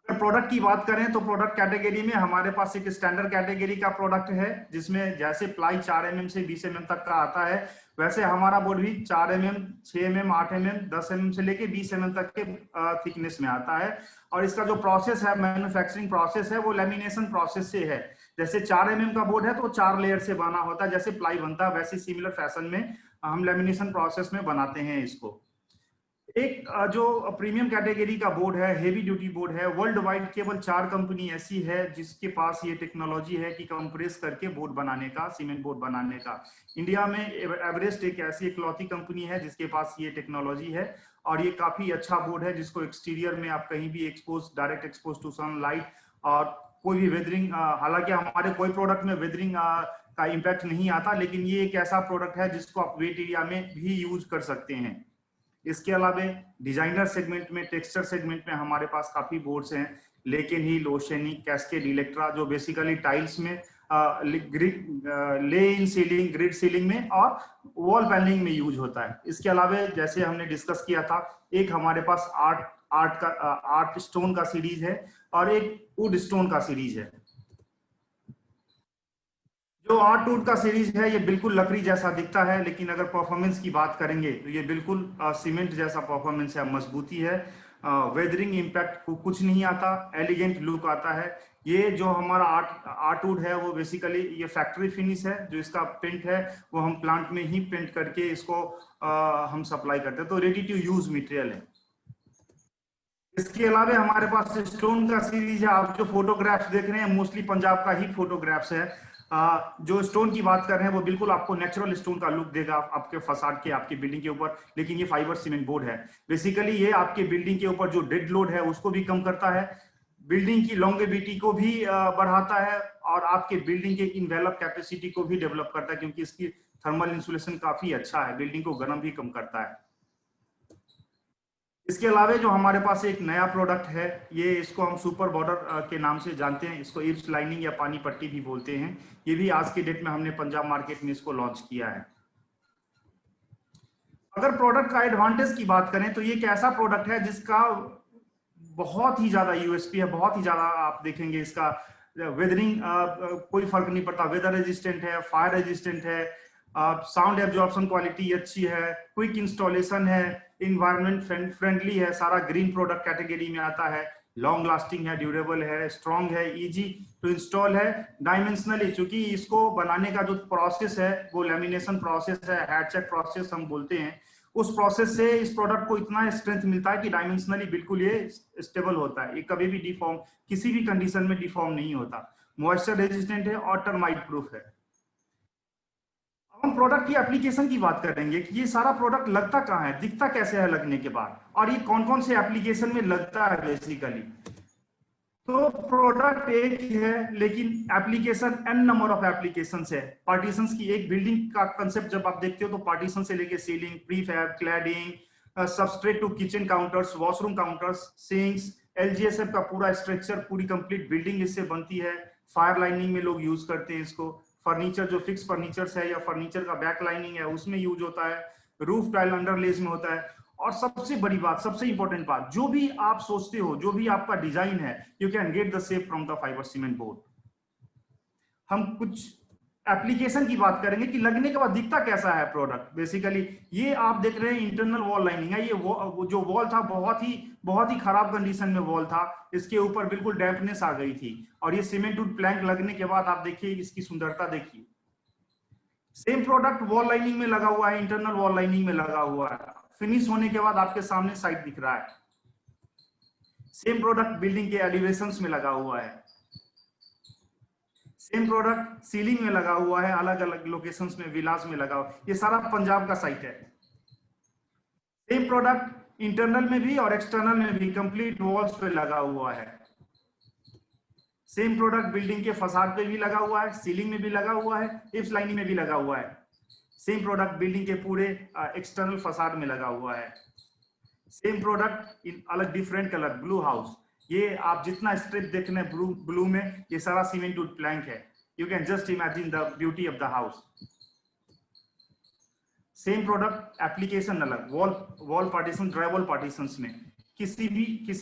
[SPEAKER 7] अगर प्रोडक्ट की बात करें तो प्रोडक्ट कैटेगरी में हमारे पास एक स्टैंडर्ड कैटेगरी का प्रोडक्ट है, जिसमें जैसे प्लाई 4 mm से 20 mm तक का आता है, वैसे हमारा बोर्ड भी 4 mm, 6 mm, 8 mm, 10 mm से लेके 20 mm तक के थिकनेस में आता है। और इसका जो प्रोसेस है, मैन्युफैक्चरिंग प्रोसेस है, वो लेमिनेशन प्रोसेस से है। जैसे 4 mm का बोर्ड है तो 4 लेयर से बना होता है, जैसे प्लाई बनता है वैसे सिमिलर फैशन में हम लेमिनेशन प्रोसेस में बनाते हैं इसको। एक जो प्रीमियम कैटेगरी का बोर्ड है, हेवी ड्यूटी बोर्ड है, वर्ल्ड वाइड केवल 4 कंपनी ऐसी है जिसके पास ये टेक्नोलॉजी है कि कंप्रेस करके बोर्ड बनाने का, सीमेंट बोर्ड बनाने का। इंडिया में एवरेस्ट एक ऐसी इकलौती कंपनी है जिसके पास ये टेक्नोलॉजी है और ये काफी अच्छा बोर्ड है जिसको एक्सटीरियर में आप कहीं भी डायरेक्ट एक्सपोज टू सनलाइट और कोई भी वेदरिंग, हालांकि हमारे कोई प्रोडक्ट में वेदरिंग का इम्पैक्ट नहीं आता, लेकिन ये एक ऐसा प्रोडक्ट है जिसको आप वेट एरिया में भी यूज कर सकते हैं। इसके अलावा डिजाइनर सेगमेंट में, टेक्सचर सेगमेंट में हमारे पास काफी बोर्ड्स हैं, लेकिन ही लोशेनी, कैस्केड, इलेक्ट्रा, जो बेसिकली टाइल्स में, ले इन सीलिंग, ग्रिड सीलिंग में और वॉल पैनलिंग में यूज होता है। इसके अलावा जैसे हमने डिस्कस किया था, एक हमारे पास आर्ट स्टोन का सीरीज है और एक वुड स्टोन का सीरीज है। जो आर्ट वुड का सीरीज है ये बिल्कुल लकड़ी जैसा दिखता है, लेकिन अगर परफॉर्मेंस की बात करेंगे तो ये बिल्कुल सीमेंट जैसा परफॉर्मेंस है, मजबूती है, वेदरिंग इम्पैक्ट कुछ नहीं आता, एलिगेंट लुक आता है। ये जो हमारा आर्ट वुड है वो बेसिकली ये फैक्ट्री फिनिश है, जो इसका पेंट है वो हम प्लांट में ही पेंट करके इसको हम सप्लाई करते हैं, तो रेडी टू यूज मटेरियल है। इसके अलावा हमारे पास स्टोन का सीरीज है। आप जो फोटोग्राफ्स देख रहे हैं मोस्टली पंजाब का ही फोटोग्राफ्स है। जो स्टोन की बात कर रहे हैं वो बिल्कुल आपको नेचुरल स्टोन का लुक देगा आपके फसाड के, आपकी बिल्डिंग के ऊपर, लेकिन ये फाइबर सीमेंट बोर्ड है। बेसिकली ये आपके बिल्डिंग के ऊपर जो डेड लोड है उसको भी कम करता है, बिल्डिंग की लॉन्गेविटी को भी बढ़ाता है और आपके बिल्डिंग के इन्वेलप कैपेसिटी को भी डेवलप करता है, क्योंकि इसकी थर्मल इंसुलेशन काफी अच्छा है, बिल्डिंग को गर्म भी कम करता है। इसके अलावा जो हमारे पास एक नया प्रोडक्ट है, ये इसको हम सुपर बॉर्डर के नाम से जानते हैं, इसको इप्स लाइनिंग या पानी पट्टी भी बोलते हैं। ये भी आज के डेट में हमने पंजाब मार्केट में इसको लॉन्च किया है। अगर प्रोडक्ट का एडवांटेज की बात करें तो ये एक ऐसा प्रोडक्ट है जिसका बहुत ही ज्यादा यूएसपी है, बहुत ही ज्यादा आप देखेंगे इसका वेदरिंग कोई फर्क नहीं पड़ता, वेदर रेजिस्टेंट है, फायर रेजिस्टेंट है, साउंड एब्जॉर्प्शन क्वालिटी अच्छी है, क्विक इंस्टॉलेशन है, इन्वायरमेंट फ्रेंडली है, सारा ग्रीन प्रोडक्ट कैटेगरी में आता है, लॉन्ग लास्टिंग है, ड्यूरेबल है, स्ट्रॉन्ग है, इजी टू इंस्टॉल है, डायमेंशनली, चूंकि इसको बनाने का जो प्रोसेस है वो लेमिनेशन प्रोसेस है, हैड चेक प्रोसेस हम बोलते हैं, उस प्रोसेस से इस प्रोडक्ट को इतना स्ट्रेंथ मिलता है कि डायमेंशनली बिल्कुल ये स्टेबल होता है, ये कभी भी डिफॉर्म, किसी भी कंडीशन में डिफॉर्म नहीं होता, मॉइस्चर रेजिस्टेंट है और टर्माइट प्रूफ है। हम प्रोडक्ट की एप्लीकेशन की बात करेंगे कि ये सारा प्रोडक्ट लगता कहाँ है, दिखता कैसे है लगने के बाद, और ये कौन कौन से एप्लीकेशन में लगता है बेसिकली। तो प्रोडक्ट एक है लेकिन application an number of applications है। पार्टीशंस की एक बिल्डिंग का कंसेप्ट जब आप देखते हो तो पार्टीशन से लेके ceiling, prefab, cladding, substrate to kitchen counters, washroom counters, sinks, LGSF का पूरा स्ट्रक्चर, पूरी कंप्लीट बिल्डिंग इससे बनती है। फायर लाइनिंग में लोग यूज करते हैं इसको, फर्नीचर जो फिक्स फर्नीचर है या फर्नीचर का बैक लाइनिंग है उसमें यूज होता है, रूफ टाइल अंडरलेस में होता है, और सबसे बड़ी बात, सबसे इंपॉर्टेंट बात, जो भी आप सोचते हो, जो भी आपका डिजाइन है, you can get the shape from the fibre cement board. हम कुछ एप्लीकेशन की बात करेंगे कि लगने के बाद दिखता कैसा है प्रोडक्ट। बेसिकली ये आप देख रहे हैं इंटरनल वॉल लाइनिंग है, ये जो वॉल था बहुत ही खराब कंडीशन में वॉल था, इसके ऊपर बिल्कुल डैम्पनेस आ गई थी, और ये सीमेंट वुड प्लैंक लगने के बाद आप देखिए इसकी सुंदरता देखिए। सेम प्रोडक्ट वॉल लाइनिंग में लगा हुआ है, इंटरनल वॉल लाइनिंग में लगा हुआ है, फिनिश होने के बाद आपके सामने साइड दिख रहा है। सेम प्रोडक्ट बिल्डिंग के एलिवेशंस में लगा हुआ है, सेम प्रोडक्ट सीलिंग में लगा हुआ है, अलग अलग लोकेशंस में, विलास में लगा हुआ, ये सारा पंजाब का साइट है। सेम प्रोडक्ट इंटरनल में भी और एक्सटर्नल में भी कंप्लीट वॉल्स पे लगा हुआ है। सेम प्रोडक्ट बिल्डिंग के फसाद पे भी लगा हुआ है, सीलिंग में भी लगा हुआ है, इप्स लाइनिंग में भी लगा हुआ है। सेम प्रोडक्ट बिल्डिंग के पूरे एक्सटर्नल फसाद में लगा हुआ है। सेम प्रोडक्ट इन अलग डिफरेंट कलर, ब्लू हाउस। ये आप जितना स्ट्रिप देख रहे हैं ब्लू में, ये सारा सीमेंट वुड प्लैंक है। You can just imagine the beauty of the house. Same product, application अलग, वॉल पार्टीशन, ड्राइवॉल पार्टीशंस में किसी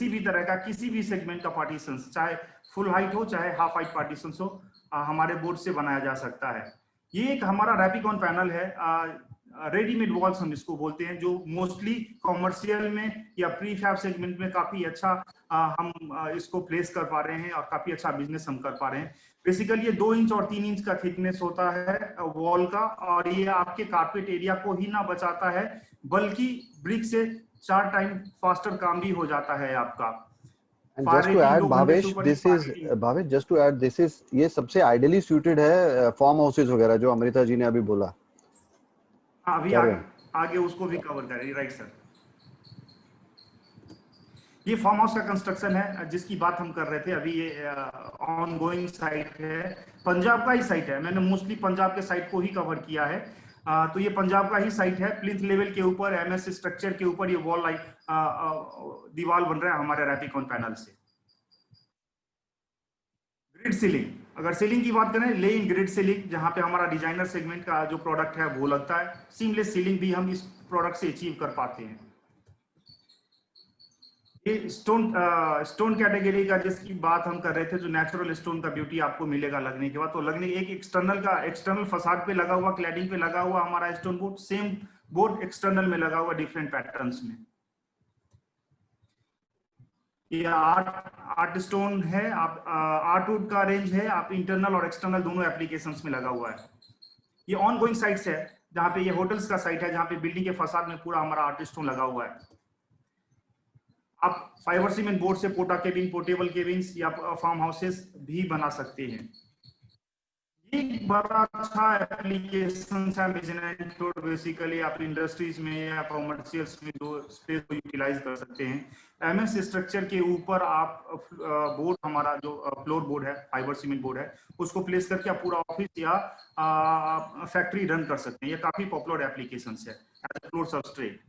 [SPEAKER 7] भी तरह का किसी भी सेगमेंट का पार्टीशन, चाहे फुल हाइट हो चाहे हाफ हाइट पार्टीशन हो, हमारे बोर्ड से बनाया जा सकता है। ये एक हमारा रैपिकॉन पैनल है, रेडीमेड वॉल्स हम इसको बोलते हैं, जो मोस्टली कॉमर्शियल में या प्री फैब सेगमेंट में काफी अच्छा हम इसको प्लेस कर पा रहे हैं और काफी अच्छा बिजनेस हम कर पा रहे हैं। बेसिकली ये 2 इंच और 3 इंच का थिकनेस होता है वॉल का, और ये आपके कारपेट एरिया को ही ना बचाता है बल्कि ब्रिक से 4 टाइम फास्टर काम भी हो जाता है आपका।
[SPEAKER 8] And just to add, Bhavesh, just to add, ये सबसे आइडियली सूटेड है फार्म हाउसेज वगैरह, जो अमृता जी ने अभी बोला।
[SPEAKER 7] अभी आगे उसको भी कवर करेंगे। राइट सर, ये फार्म हाउस का कंस्ट्रक्शन है जिसकी बात हम कर रहे थे अभी। ये ऑन गोइंग साइट है, पंजाब का ही साइट है। मैंने मोस्टली पंजाब के साइट को ही कवर किया है। तो ये पंजाब का ही साइट है। प्लिंथ लेवल के ऊपर एमएस स्ट्रक्चर के ऊपर ये वॉल लाइट दीवार बन रहा है हमारे रैपिकॉन पैनल से। ग्रिड सीलिंग, अगर सीलिंग की बात करें, लेइंग ग्रिड सीलिंग, जहां पे हमारा डिजाइनर सेगमेंट का जो प्रोडक्ट है वो लगता है। सीमलेस सीलिंग भी हम इस प्रोडक्ट से अचीव कर पाते हैं। ये स्टोन कैटेगरी का जिसकी बात हम कर रहे थे, जो नेचुरल स्टोन का ब्यूटी आपको मिलेगा लगने के बाद, तो लगने एक एक्सटर्नल फसाद पे लगा हुआ, क्लैडिंग पे लगा हुआ हमारा stone board, same board external में लगा हुआ डिफरेंट पैटर्न्स में। ये आर्ट स्टोन है, आप आर्टवुड का रेंज है, आप इंटरनल और एक्सटर्नल दोनों एप्लीकेशंस में लगा हुआ है। ये ऑन गोइंग साइट्स है, जहाँ पे ये होटल्स का साइट है, जहाँ पे बिल्डिंग के फसाद में पूरा हमारा आर्ट स्टोन लगा हुआ है। आप फाइबर सीमेंट बोर्ड से पोटा केबिन, पोर्टेबल केबिन्स या फार्म हाउसेस भी बना सकते हैं। ये बड़ा अच्छा एप्लीकेशन है। बेसिकली आप इंडस्ट्रीज में या कॉमर्शियल्स में जो स्पेस को यूटिलाइज कर सकते हैं। एमएस स्ट्रक्चर के ऊपर आप बोर्ड, हमारा जो फ्लोर बोर्ड है, फाइबर सीमेंट बोर्ड है, उसको प्लेस करके आप पूरा ऑफिस या फैक्ट्री रन कर सकते हैं। ये काफी पॉपुलर एप्लीकेशन है एज फ्लोर सबस्ट्रेट।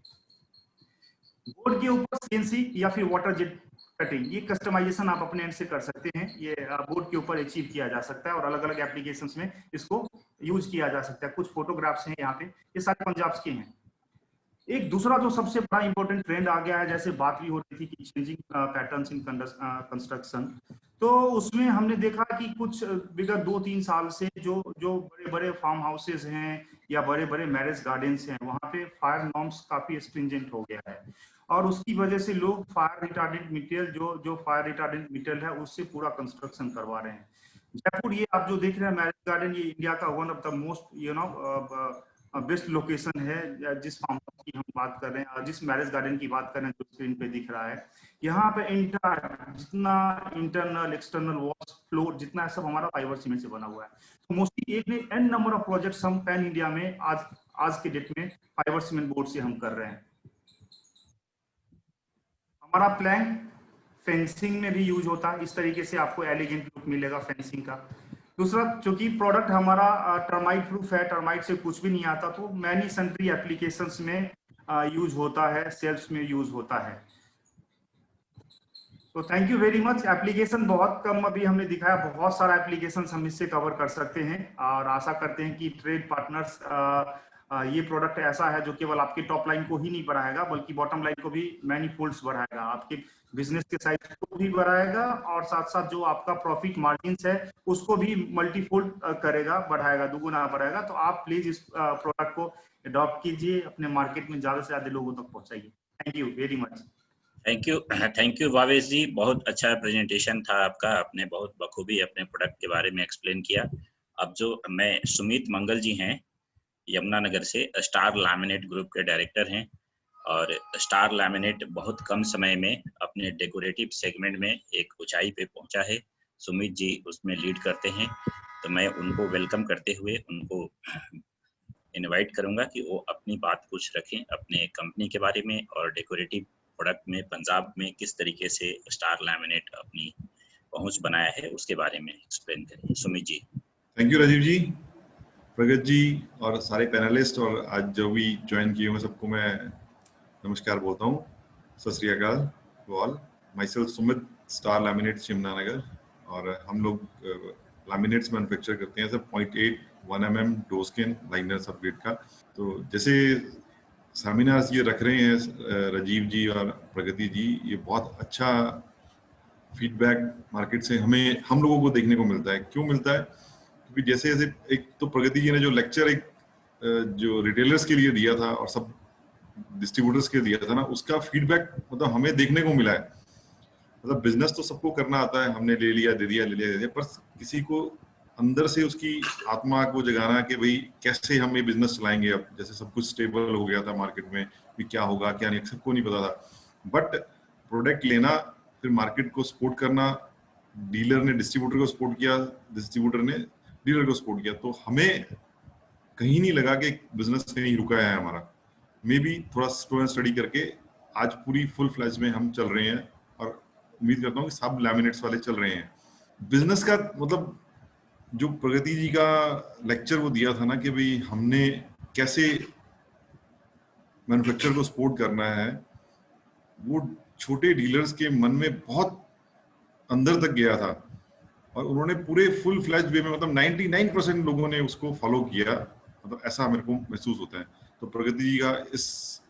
[SPEAKER 7] बोर्ड के ऊपर सीएनसी या फिर वाटर जेट कटिंग, ये कस्टमाइजेशन आप अपने एंड से कर सकते हैं। ये बोर्ड के ऊपर अचीव किया जा सकता है और अलग अलग एप्लीकेशंस में इसको यूज किया जा सकता है। कुछ फोटोग्राफ्स हैं यहाँ पे, ये सारे पंजाब के हैं। एक दूसरा जो सबसे बड़ा इंपॉर्टेंट ट्रेंड आ गया है, जैसे बात भी हो रही थी कि चेंजिंग पैटर्न्स इन कंस्ट्रक्शन, तो उसमें हमने देखा कि कुछ विगत 2-3 साल से जो बड़े बड़े फार्म हाउसेज हैं या बड़े बड़े मैरिज गार्डन्स हैं, वहाँ पे फायर नॉर्म्स काफी स्ट्रिंजेंट हो गया है और उसकी वजह से लोग फायर रिटार्डेंट मटेरियल, जो फायर रिटार्डेंट मटेरियल है, उससे पूरा कंस्ट्रक्शन करवा रहे हैं। जयपुर, ये आप जो देख रहे हैं मैरिज गार्डन, ये इंडिया का one of the most best location है। जिस फार्म हाउस की हम बात कर रहे हैं, जिस मैरिज गार्डन की बात कर रहे हैं, जो स्क्रीन पे दिख रहा है, यहाँ पे जितना इंटरनल एक्सटर्नल वॉल्स, फ्लोर, जितना है सब हमारा फाइबर सीमेंट से बना हुआ है। तो मोस्टली एक एन नंबर ऑफ प्रोजेक्ट्स हम पैन इंडिया में आज के डेट में फाइबर सीमेंट बोर्ड से हम कर रहे हैं। हमारा प्लैंक फेंसिंग में भी यूज होता है। इस तरीके से आपको एलिगेंट लुक मिलेगा फेंसिंग का। दूसरा, चूंकि प्रोडक्ट हमारा टर्माइट प्रूफ है, टर्माइट से कुछ भी नहीं आता, तो मैनी सन्ट्री एप्लीकेशंस में यूज होता है, सेल्स में यूज होता है। तो thank you very much. Application बहुत कम अभी हमने दिखाया, बहुत सारा एप्लीकेशन हम इससे कवर कर सकते हैं और आशा करते हैं कि ट्रेड पार्टनर्स, ये प्रोडक्ट ऐसा है जो केवल आपके टॉप लाइन को ही नहीं बढ़ाएगा बल्कि बॉटम लाइन को भी मैनी फोल्ड्स बढ़ाएगा, आपके बिजनेस के साइज को भी बढ़ाएगा और साथ साथ जो आपका प्रॉफिट मार्जिन्स है उसको भी मल्टीफोल्ड करेगा, बढ़ाएगा, दुगुना बढ़ाएगा। तो आप प्लीज इस प्रोडक्ट को अडॉप्ट कीजिए, अपने मार्केट में ज्यादा से ज्यादा लोगों तक पहुंचाइए। Thank you very much.
[SPEAKER 2] Thank you Bhavesh ji, बहुत अच्छा प्रेजेंटेशन था आपका। आपने बहुत बखूबी अपने प्रोडक्ट के बारे में एक्सप्लेन किया। अब जो मैं सुमित मंगल जी हैं यमुनानगर से, स्टार लैमिनेट ग्रुप के डायरेक्टर हैं और स्टार लैमिनेट बहुत कम समय में अपने डेकोरेटिव सेगमेंट में एक ऊंचाई पे पहुंचा है। सुमित जी उसमें लीड करते हैं, तो मैं उनको वेलकम करते हुए उनको इनवाइट करूंगा कि वो अपनी बात कुछ रखें अपने कंपनी के बारे में और डेकोरेटिव प्रोडक्ट में पंजाब में किस तरीके से स्टार लैमिनेट अपनी पहुंच बनाया है उसके बारे में एक्सप्लेन करें। सुमित जी।
[SPEAKER 9] थैंक यू राजीव जी, प्रगत जी और सारे पैनलिस्ट और आज जो भी ज्वाइन किए हुए सबको मैं नमस्कार बोलता हूँ। Sat Shri Akal to all. Myself Sumit, star laminates Yamunanagar, और हम लोग लैमिनेट्स मैन्युफैक्चर करते हैं सब 0.8 1 mm डोस्किन लाइनर सबग्रेड का। तो जैसे सेमिनार्स ये रख रहे हैं राजीव जी और प्रगति जी, ये बहुत अच्छा फीडबैक मार्केट से हम लोगों को देखने को मिलता है। क्यों मिलता है? क्योंकि जैसे जैसे एक तो प्रगति जी ने जो लेक्चर एक जो रिटेलर्स के लिए दिया था और सब डिस्ट्रीब्यूटर्स के दिया था ना, उसका फीडबैक मतलब हमें देखने को मिला है। मतलब बिजनेस तो सबको करना आता है, हमने ले लिया दे दिया, पर किसी को अंदर से उसकी आत्मा को जगाना कि भाई कैसे हम ये बिजनेस चलाएंगे। अब जैसे सब कुछ स्टेबल हो गया था मार्केट में, भी क्या होगा क्या नहीं सबको नहीं पता था, बट प्रोडक्ट लेना, फिर मार्केट को सपोर्ट करना, डीलर ने डिस्ट्रीब्यूटर को सपोर्ट किया, डिस्ट्रीब्यूटर ने डीलर को सपोर्ट किया, तो हमें कहीं नहीं लगा कि बिजनेस कहीं रुका है हमारा। मे भी थोड़ा स्टडी करके आज पूरी फुल फ्लैज में हम चल रहे हैं, और उम्मीद करता हूँ कि सब लैमिनेट्स वाले चल रहे हैं। बिजनेस का मतलब जो प्रगति जी का लेक्चर वो दिया था ना कि भाई हमने कैसे मैन्युफैक्चरर को सपोर्ट करना है, वो छोटे डीलर्स के मन में बहुत अंदर तक गया था, और उन्होंने पूरे फुल फ्लैज वे में मतलब 99% लोगों ने उसको फॉलो किया, मतलब ऐसा मेरे को महसूस होता है। तो प्रगति जी का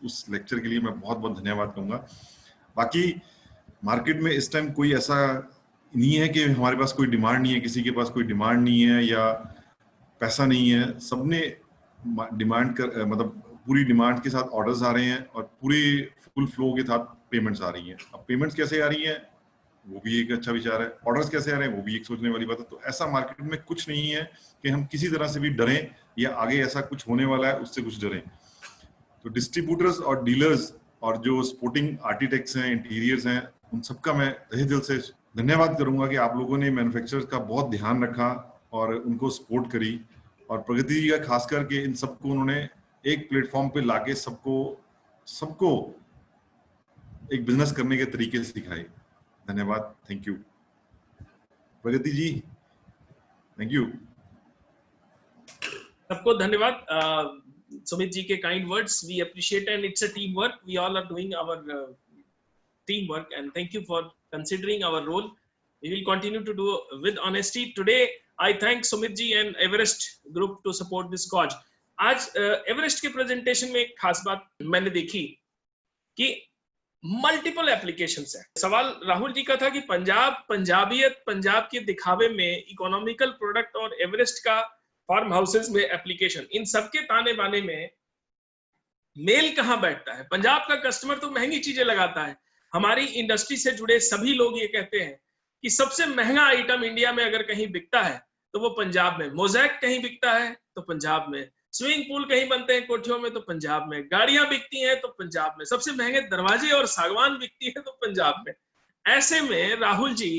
[SPEAKER 9] उस लेक्चर के लिए मैं बहुत बहुत धन्यवाद कहूँगा। बाकी मार्केट में इस टाइम कोई ऐसा नहीं है कि हमारे पास कोई डिमांड नहीं है, किसी के पास कोई डिमांड नहीं है या पैसा नहीं है। सबने डिमांड कर मतलब पूरी डिमांड के साथ ऑर्डर्स आ रहे हैं और पूरे फुल फ्लो के साथ पेमेंट्स आ रही हैं। अब पेमेंट्स कैसे आ रही हैं वो भी एक अच्छा विचार है, ऑर्डर्स कैसे आ रहे हैं वो भी एक सोचने वाली बात है। तो ऐसा मार्केट में कुछ नहीं है कि हम किसी तरह से भी डरें या आगे ऐसा कुछ होने वाला है उससे कुछ डरें। तो डिस्ट्रीब्यूटर्स और डीलर्स और जो स्पोर्टिंग आर्किटेक्ट्स हैं, इंटीरियर्स हैं, उन सबका मैं तहे दिल से धन्यवाद करूंगा कि आप लोगों ने मैन्युफैक्चरर्स का बहुत ध्यान रखा और उनको सपोर्ट करी, और प्रगति जी का खास करके इन सबको उन्होंने एक प्लेटफॉर्म पे लाके सबको एक बिजनेस करने के तरीके सिखाए। धन्यवाद, thank you Pragati ji, thank you.
[SPEAKER 3] सबको धन्यवाद सुमित जी के kind words, we appreciate and it's a team work, we all are doing our team work, and thank you for considering our role. We will continue to do with honesty. Today I thank Sumit ji and Everest Group to support this cause. आज Everest के presentation में एक खास बात मैंने देखी कि multiple applications है। सवाल राहुल जी का था कि पंजाबियत, पंजाब के दिखावे में इकोनॉमिकल प्रोडक्ट और एवरेस्ट का फार्म हाउसेस में एप्लीकेशन, इन सबके ताने बाने में मेल कहाँ बैठता है? पंजाब का कस्टमर तो महंगी चीजें लगाता है। हमारी इंडस्ट्री से जुड़े सभी लोग ये कहते हैं कि सबसे महंगा आइटम इंडिया में अगर कहीं बिकता है तो वो पंजाब में, मोज़ैक कहीं बिकता है तो पंजाब में, स्विमिंग पूल कहीं बनते हैं कोठियों में तो पंजाब में, गाड़ियां बिकती हैं तो पंजाब में, सबसे महंगे दरवाजे और सागवान बिकती है तो पंजाब में। ऐसे में Rahul ji,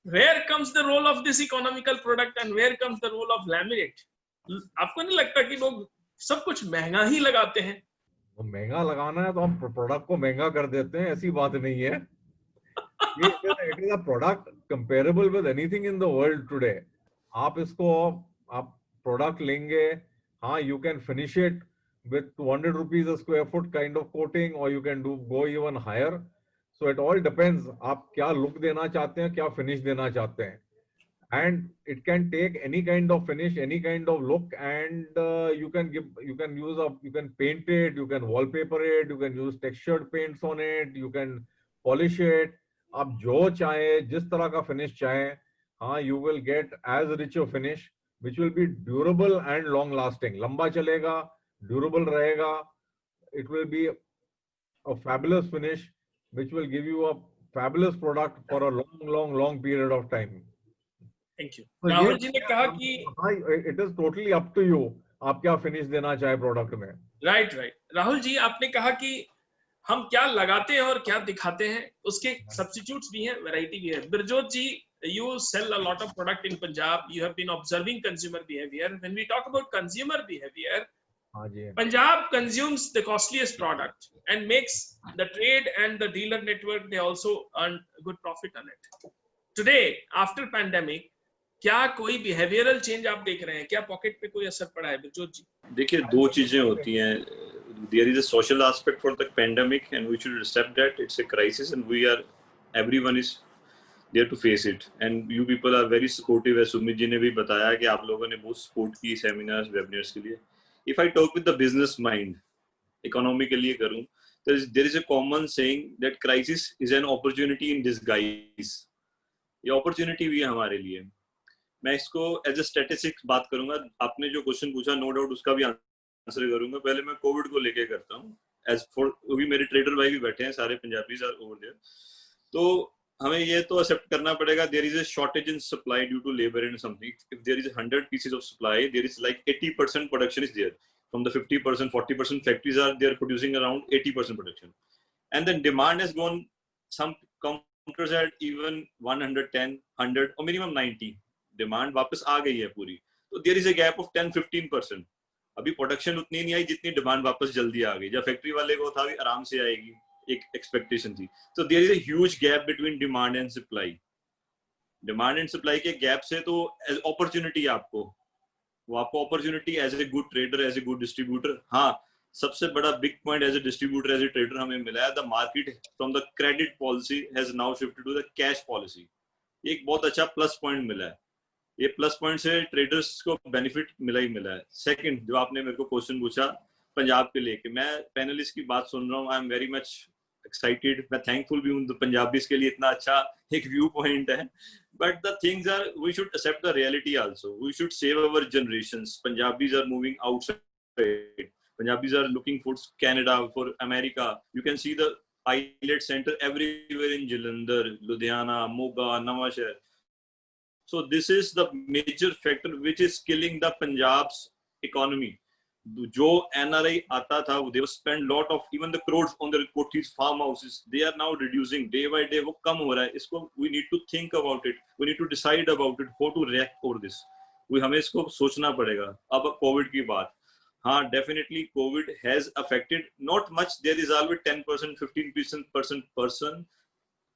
[SPEAKER 3] where comes the role of this economical product and where comes the role of laminate? आपको नहीं लगता कि लोग सब कुछ महंगा ही लगाते हैं?
[SPEAKER 6] महंगा लगाना है तो हम प्रोडक्ट को महंगा कर देते हैं, ऐसी बात नहीं है। It is a product comparable with anything in the world today. आप प्रोडक्ट लेंगे, हाँ, you can finish it with 200 rupees a square foot kind of coating, और you can go even higher. So it all depends आप क्या look देना चाहते हैं, क्या फिनिश देना चाहते हैं, and it can take any kind of finish, any kind of look, and you can paint it, you can wallpaper it, you can use textured paints on it, you can polish it. आप जो चाहे, जिस तरह का finish चाहे, हाँ, you will get as rich a finish which will be durable and long lasting. लंबा चलेगा, durable रहेगा, it will be a fabulous finish which will give you a fabulous product for a long period of time.
[SPEAKER 3] Thank you. Rahul ji ने कहा कि
[SPEAKER 6] it is totally up to you, आप क्या finish देना चाहे प्रोडक्ट में।
[SPEAKER 3] राइट। राहुल जी, आपने कहा कि हम क्या लगाते हैं और क्या दिखाते हैं, उसके सब्स्टिट्यूट्स भी हैं, वैरायटी भी है। बिरजोत जी, you sell a lot of product in Punjab, you have been observing consumer behavior. When we talk about consumer behavior, Punjab consumes the costliest product and makes the trade and the dealer network, they also earn good profit on it. Today after pandemic क्या कोई behavioural change आप देख रहे हैं? क्या pocket पे कोई असर पड़ा है बिरजोत जी?
[SPEAKER 10] देखिए, दो चीजें होती हैं. There is a social aspect for the pandemic and we should accept that it's a crisis and everyone is there to face it, and you people are very supportive. as Sumit ji ने भी बताया कि आप लोगों ने बहुत सपोर्ट की seminars webinars के लिए. If I talk with the business mind, economy के लिए करूं, there is a common saying that crisis is an opportunity in disguise. ये अपॉर्चुनिटी भी है हमारे लिए. मैं इसको एज ए स्टैटिस्टिक्स बात करूंगा. आपने जो क्वेश्चन पूछा, नो डाउट उसका भी आंसर करूंगा. पहले मैं कोविड को लेके करता हूँ. एज फॉर अभी मेरे ट्रेडर भाई भी बैठे हैं, सारे पंजाबीज आर ओवर देयर. तो हमें ये तो एक्सेप्ट करना पड़ेगा, there is a shortage in supply due to labour and something. If there is 100 pieces of supply, there is like 80% production is there. From the 50%, 40% factories are there producing around 80% production. And then demand has gone, some counters at even 110, 100 or minimum 90. Demand वापस आ गई है पूरी. तो there is a gap of 10-15%. अभी production उतनी नहीं आई जितनी डिमांड वापस जल्दी आ गई. जब फैक्ट्री वाले को था भी आराम से आएगी, एक एक्सपेक्टेशन थी. तो there is a huge gap between demand and supply. Demand and supply के गैप से तो एज अपॉर्चुनिटी आपको opportunity as a good trader, as a good distributor. हाँ, सबसे बड़ा big point as a distributor, as a trader हमें मिला है, the market from the credit policy has now shifted to the cash policy. एक बहुत अच्छा प्लस पॉइंट मिला है. ये प्लस पॉइंट से ट्रेडर्स को बेनिफिट मिला ही मिला है. सेकंड, जो आपने मेरे को क्वेश्चन पूछा पंजाब के लेके, मैं पैनलिस्ट की बात सुन रहा हूँ. I am very much excited. मैं थैंकफुल भी हूँ पंजाबीज के लिए, इतना अच्छा एक व्यू पॉइंट है. But the things are, we should accept the reality also. We should save our generations. Punjabis are moving outside. Punjabis are looking for Canada, for America. You can see the pilot center everywhere in Jalandhar, Ludhiana, Moga, Nawashahar. So this is the major factor which is killing the Punjab's economy. जो NRI आता था, they spend lot of even the crores on the cottages, farm houses. They are now reducing day by day. वो कम हो रहा है. इसको we need to think about it. We need to decide about it. How to react over this. हमें इसको सोचना पड़ेगा. अब कोविड की बात, हाँ, definitely COVID has affected, not much. There is always 10%, 15% person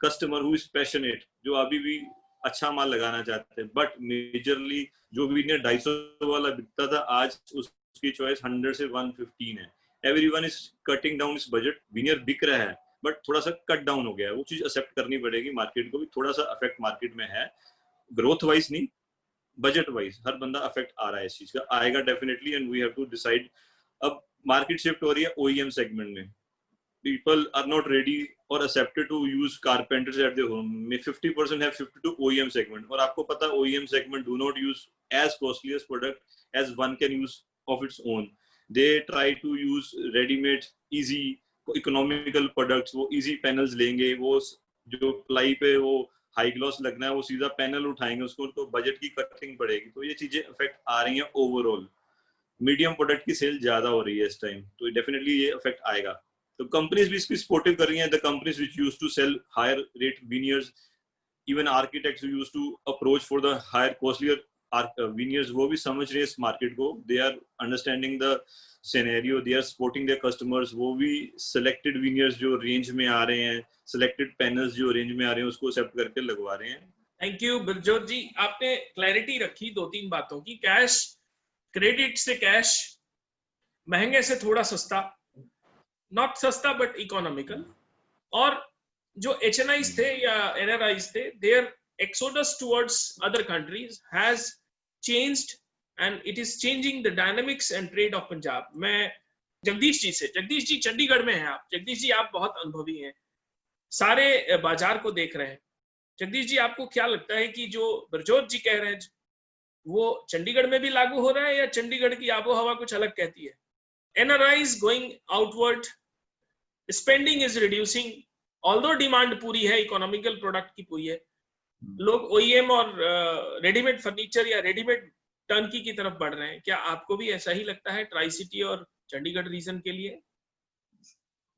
[SPEAKER 10] customer who is passionate, जो अभी भी अच्छा माल लगाना चाहते हैं. बट मेजरली जो विनियर 250 वाला बिकता था, आज उसकी चॉइस 100 से 115 है. एवरीवन इज कटिंग डाउन इस बजट. विनियर बिक रहा है बट थोड़ा सा कट डाउन हो गया है. वो चीज एक्सेप्ट करनी पड़ेगी. मार्केट को भी थोड़ा सा अफेक्ट मार्केट में है, ग्रोथ वाइज नहीं, बजट वाइज हर बंदा अफेक्ट आ रहा है. इस चीज का आएगा definitely, and we have to decide. अब मार्केट शिफ्ट हो रही है ओईएम सेगमेंट में. पीपल आर नॉट रेडी और accepted to use carpenters at their home. में 50% have shifted to OEM segment. और आपको पता है OEM segment do not use as costliest product as one can use of its own. They try to use readymade easy economical products. वो easy panels लेंगे, वो जो ply पे वो हाई ग्लॉस लगना है वो सीधा पैनल उठाएंगे उसको, तो बजट की कटिंग पड़ेगी. तो ये चीजें इफेक्ट आ रही हैं. ओवरऑल मीडियम प्रोडक्ट की सेल ज्यादा हो रही है इस टाइम, तो डेफिनेटली ये इफेक्ट आएगा. तो कंपनीज भी इसकी सपोर्टिव कर रही हैं. The companies which used to sell higher rate veneers, even architects who used to approach for the higher costlier veneers, वो भी समझ रहे हैं इस मार्केट को. They are understanding the scenario, they are supporting their customers. वो भी selected veneers जो रेंज में आ रहे हैं, सिलेक्टेड पैनल्स जो रेंज में आ रहे हैं, उसको एक्सेप्ट करके लगवा रहे हैं.
[SPEAKER 3] थैंक यू बिरजोत जी. आपने क्लैरिटी रखी 2-3 बातों की. कैश, क्रेडिट से कैश, महंगे से थोड़ा सस्ता, नॉट सस्ता बट इकोनॉमिकल. और जो HNIs थे या NRIs थे, their exodus towards other countries has changed and it is changing the dynamics and trade of Punjab. मैं जगदीश जी से, जगदीश जी चंडीगढ़ में हैं आप. जगदीश जी आप बहुत अनुभवी हैं, सारे बाजार को देख रहे हैं. जगदीश जी आपको क्या लगता है कि जो बिरजोत जी कह रहे हैं वो चंडीगढ़ में भी लागू हो रहा है या चंडीगढ़ की आबो हवा कुछ अलग कहती है? NRIs going outward, spending is reducing, although demand पूरी है, इकोनॉमिकल प्रोडक्ट की पूरी है. लोग OEM और रेडीमेड फर्नीचर या रेडीमेड टर्नकी की तरफ बढ़ रहे हैं. क्या आपको भी ऐसा ही लगता है ट्राई सिटी और चंडीगढ़ रीजन के लिए?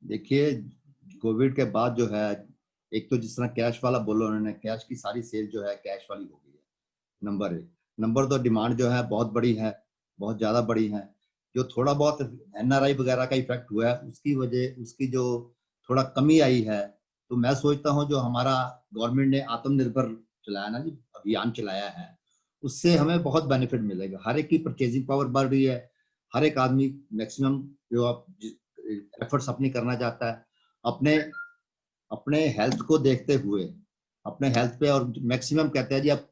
[SPEAKER 11] देखिए, कोविड के बाद जो है, एक तो जिस तरह कैश वाला बोला उन्होंने, कैश की सारी सेल जो है कैश वाली हो गई है. नंबर 1. नंबर 2, डिमांड जो है बहुत बड़ी है, बहुत ज्यादा बड़ी है. जो थोड़ा बहुत NRI वगैरह का इफेक्ट हुआ है, उसकी वजह, उसकी जो थोड़ा कमी आई है, तो मैं सोचता हूँ जो हमारा गवर्नमेंट ने आत्मनिर्भर चलाया ना जी, अभियान चलाया है, उससे हमें बहुत बेनिफिट मिलेगा। हर एक की परचेजिंग पावर बढ़ रही है, हर एक आदमी मैक्सिमम जो आप एफर्ट्स अपनी करना चाहता है अपने हेल्थ को देखते हुए, अपने हेल्थ पे, और मैक्सिमम कहते हैं जी आप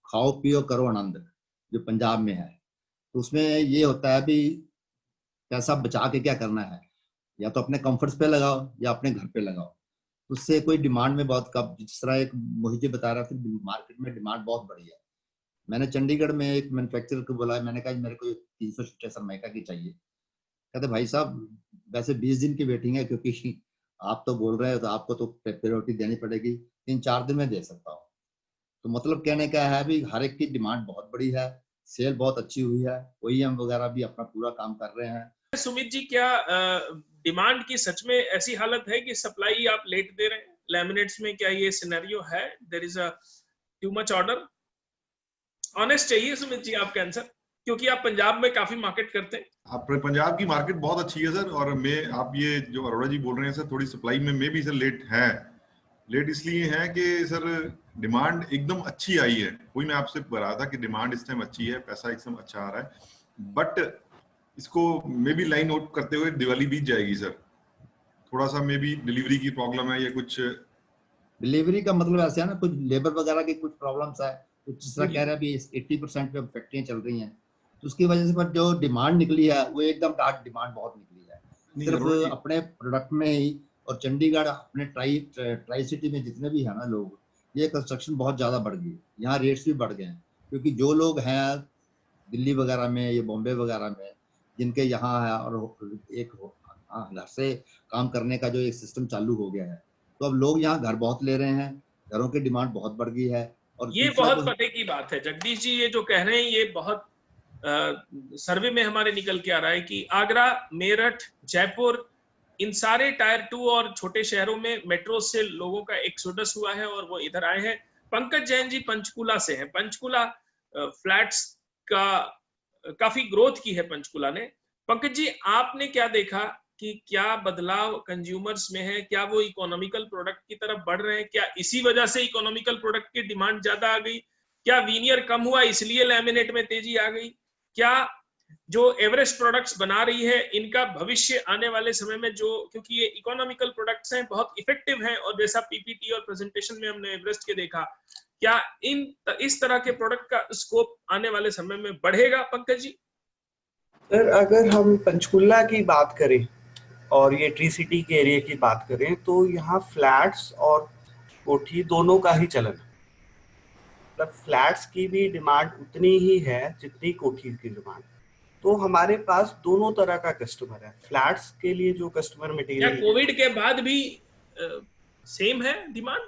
[SPEAKER 11] खाओ पियो करो आनंद, जो पंजाब में है। तो उसमें ये होता है भी पैसा बचा के क्या करना है, या तो अपने कंफर्ट्स पे लगाओ या अपने घर पे लगाओ। उससे कोई डिमांड में बहुत कम, जिस तरह एक मोहित जी बता रहा था, मार्केट में डिमांड बहुत बड़ी है। मैंने चंडीगढ़ में एक मैन्युफैक्चरर को बोला, मैंने कहा मेरे को 300 शीटें सरमाइका की चाहिए। कहते भाई साहब वैसे 20 दिन की वेटिंग है, क्योंकि आप तो बोल रहे हो तो आपको तो प्रायोरिटी देनी पड़ेगी, 3-4 दिन में दे सकता हूँ। तो मतलब कहने का है भी हर एक की डिमांड बहुत बड़ी है, सेल बहुत अच्छी हुई है, OEM वगैरह भी अपना पूरा काम कर रहे हैं।
[SPEAKER 3] सुमित जी, क्या डिमांड की सच में ऐसी हालत है कि सप्लाई आप लेट दे रहे हैं लैमिनेट्स में? क्या ये सिनेरियो है, there is a too much order? Honest चाहिए सुमित जी आपका आंसर, क्योंकि आप पंजाब में काफी मार्केट करते हैं।
[SPEAKER 9] आप पंजाब की मार्केट बहुत अच्छी है सर, और आप ये जो अरोड़ा जी बोल रहे हैं सर, थोड़ी सप्लाई में भी सर लेट इसलिए है कि सर डिमांड एकदम अच्छी आई है। वही मैं आपसे बता रहा था कि डिमांड इस टाइम अच्छी है, पैसा एकदम अच्छा आ रहा है, बट इसको मे बी लाइन आउट करते हुए दिवाली बीत जाएगी सर। थोड़ा सा मे बी डिलीवरी की प्रॉब्लम है या कुछ।
[SPEAKER 11] डिलीवरी का मतलब ऐसे है ना, कुछ लेबर वगैरह की कुछ प्रॉब्लम्स है, कुछ जिस तरह कह रहे हैं अभी 80% पे फैक्ट्रियां चल रही हैं, तो उसकी वजह से पर जो डिमांड निकली है वो एकदम डार्क डिमांड बहुत निकली है। सिर्फ अपने प्रोडक्ट में ही, और चंडीगढ़ अपने ट्राई सिटी में जितने भी है ना लोग, ये कंस्ट्रक्शन बहुत ज्यादा बढ़ गई, यहाँ रेट्स भी बढ़ गए हैं, क्योंकि जो लोग हैं दिल्ली वगैरह में या बॉम्बे वगैरह में जिनके यहाँ है और एक घर से काम करने का जो एक सिस्टम चालू हो गया है, तो अब लोग यहाँ घर बहुत ले रहे हैं, घरों की डिमांड बहुत बढ़ गई है। और
[SPEAKER 3] ये बहुत पते की बात है जगदीश जी, ये जो कह रहे हैं ये बहुत सर्वे में हमारे निकल के आ रहा है कि आगरा, मेरठ, जयपुर, इन सारे टायर 2 और छोटे शहरों में मेट्रो से लोगों का एक्सोडस हुआ है और वो इधर आए हैं। पंकज जैन जी पंचकुला से हैं। पंचकुला फ्लैट्स का काफी ग्रोथ की है पंचकुला ने। पंकज जी, आपने क्या देखा कि क्या बदलाव कंज्यूमर्स में है? क्या वो इकोनॉमिकल प्रोडक्ट की तरफ बढ़ रहे हैं? क्या इसी वजह से इकोनॉमिकल प्रोडक्ट की डिमांड ज्यादा आ गई? क्या वीनियर कम हुआ इसलिए लैमिनेट में तेजी आ गई? क्या जो एवरेस्ट प्रोडक्ट्स बना रही है इनका भविष्य आने वाले समय में, जो क्योंकि ये इकोनॉमिकल प्रोडक्ट्स हैं, बहुत इफेक्टिव हैं, और जैसा पीपीटी और प्रेजेंटेशन में हमने एवरेस्ट के देखा, क्या इस तरह के प्रोडक्ट का स्कोप आने वाले समय में बढ़ेगा? पंकज जी
[SPEAKER 12] सर, अगर हम पंचकुला की बात करें और ये ट्री सिटी के एरिया की बात करें तो यहाँ फ्लैट्स और कोठी दोनों का ही चलन है। मतलब फ्लैट्स की भी डिमांड उतनी ही है जितनी कोठी की डिमांड। तो हमारे पास दोनों तरह का कस्टमर है। फ्लैट्स के लिए जो कस्टमर मटेरियल,
[SPEAKER 3] क्या कोविड के बाद भी सेम है डिमांड?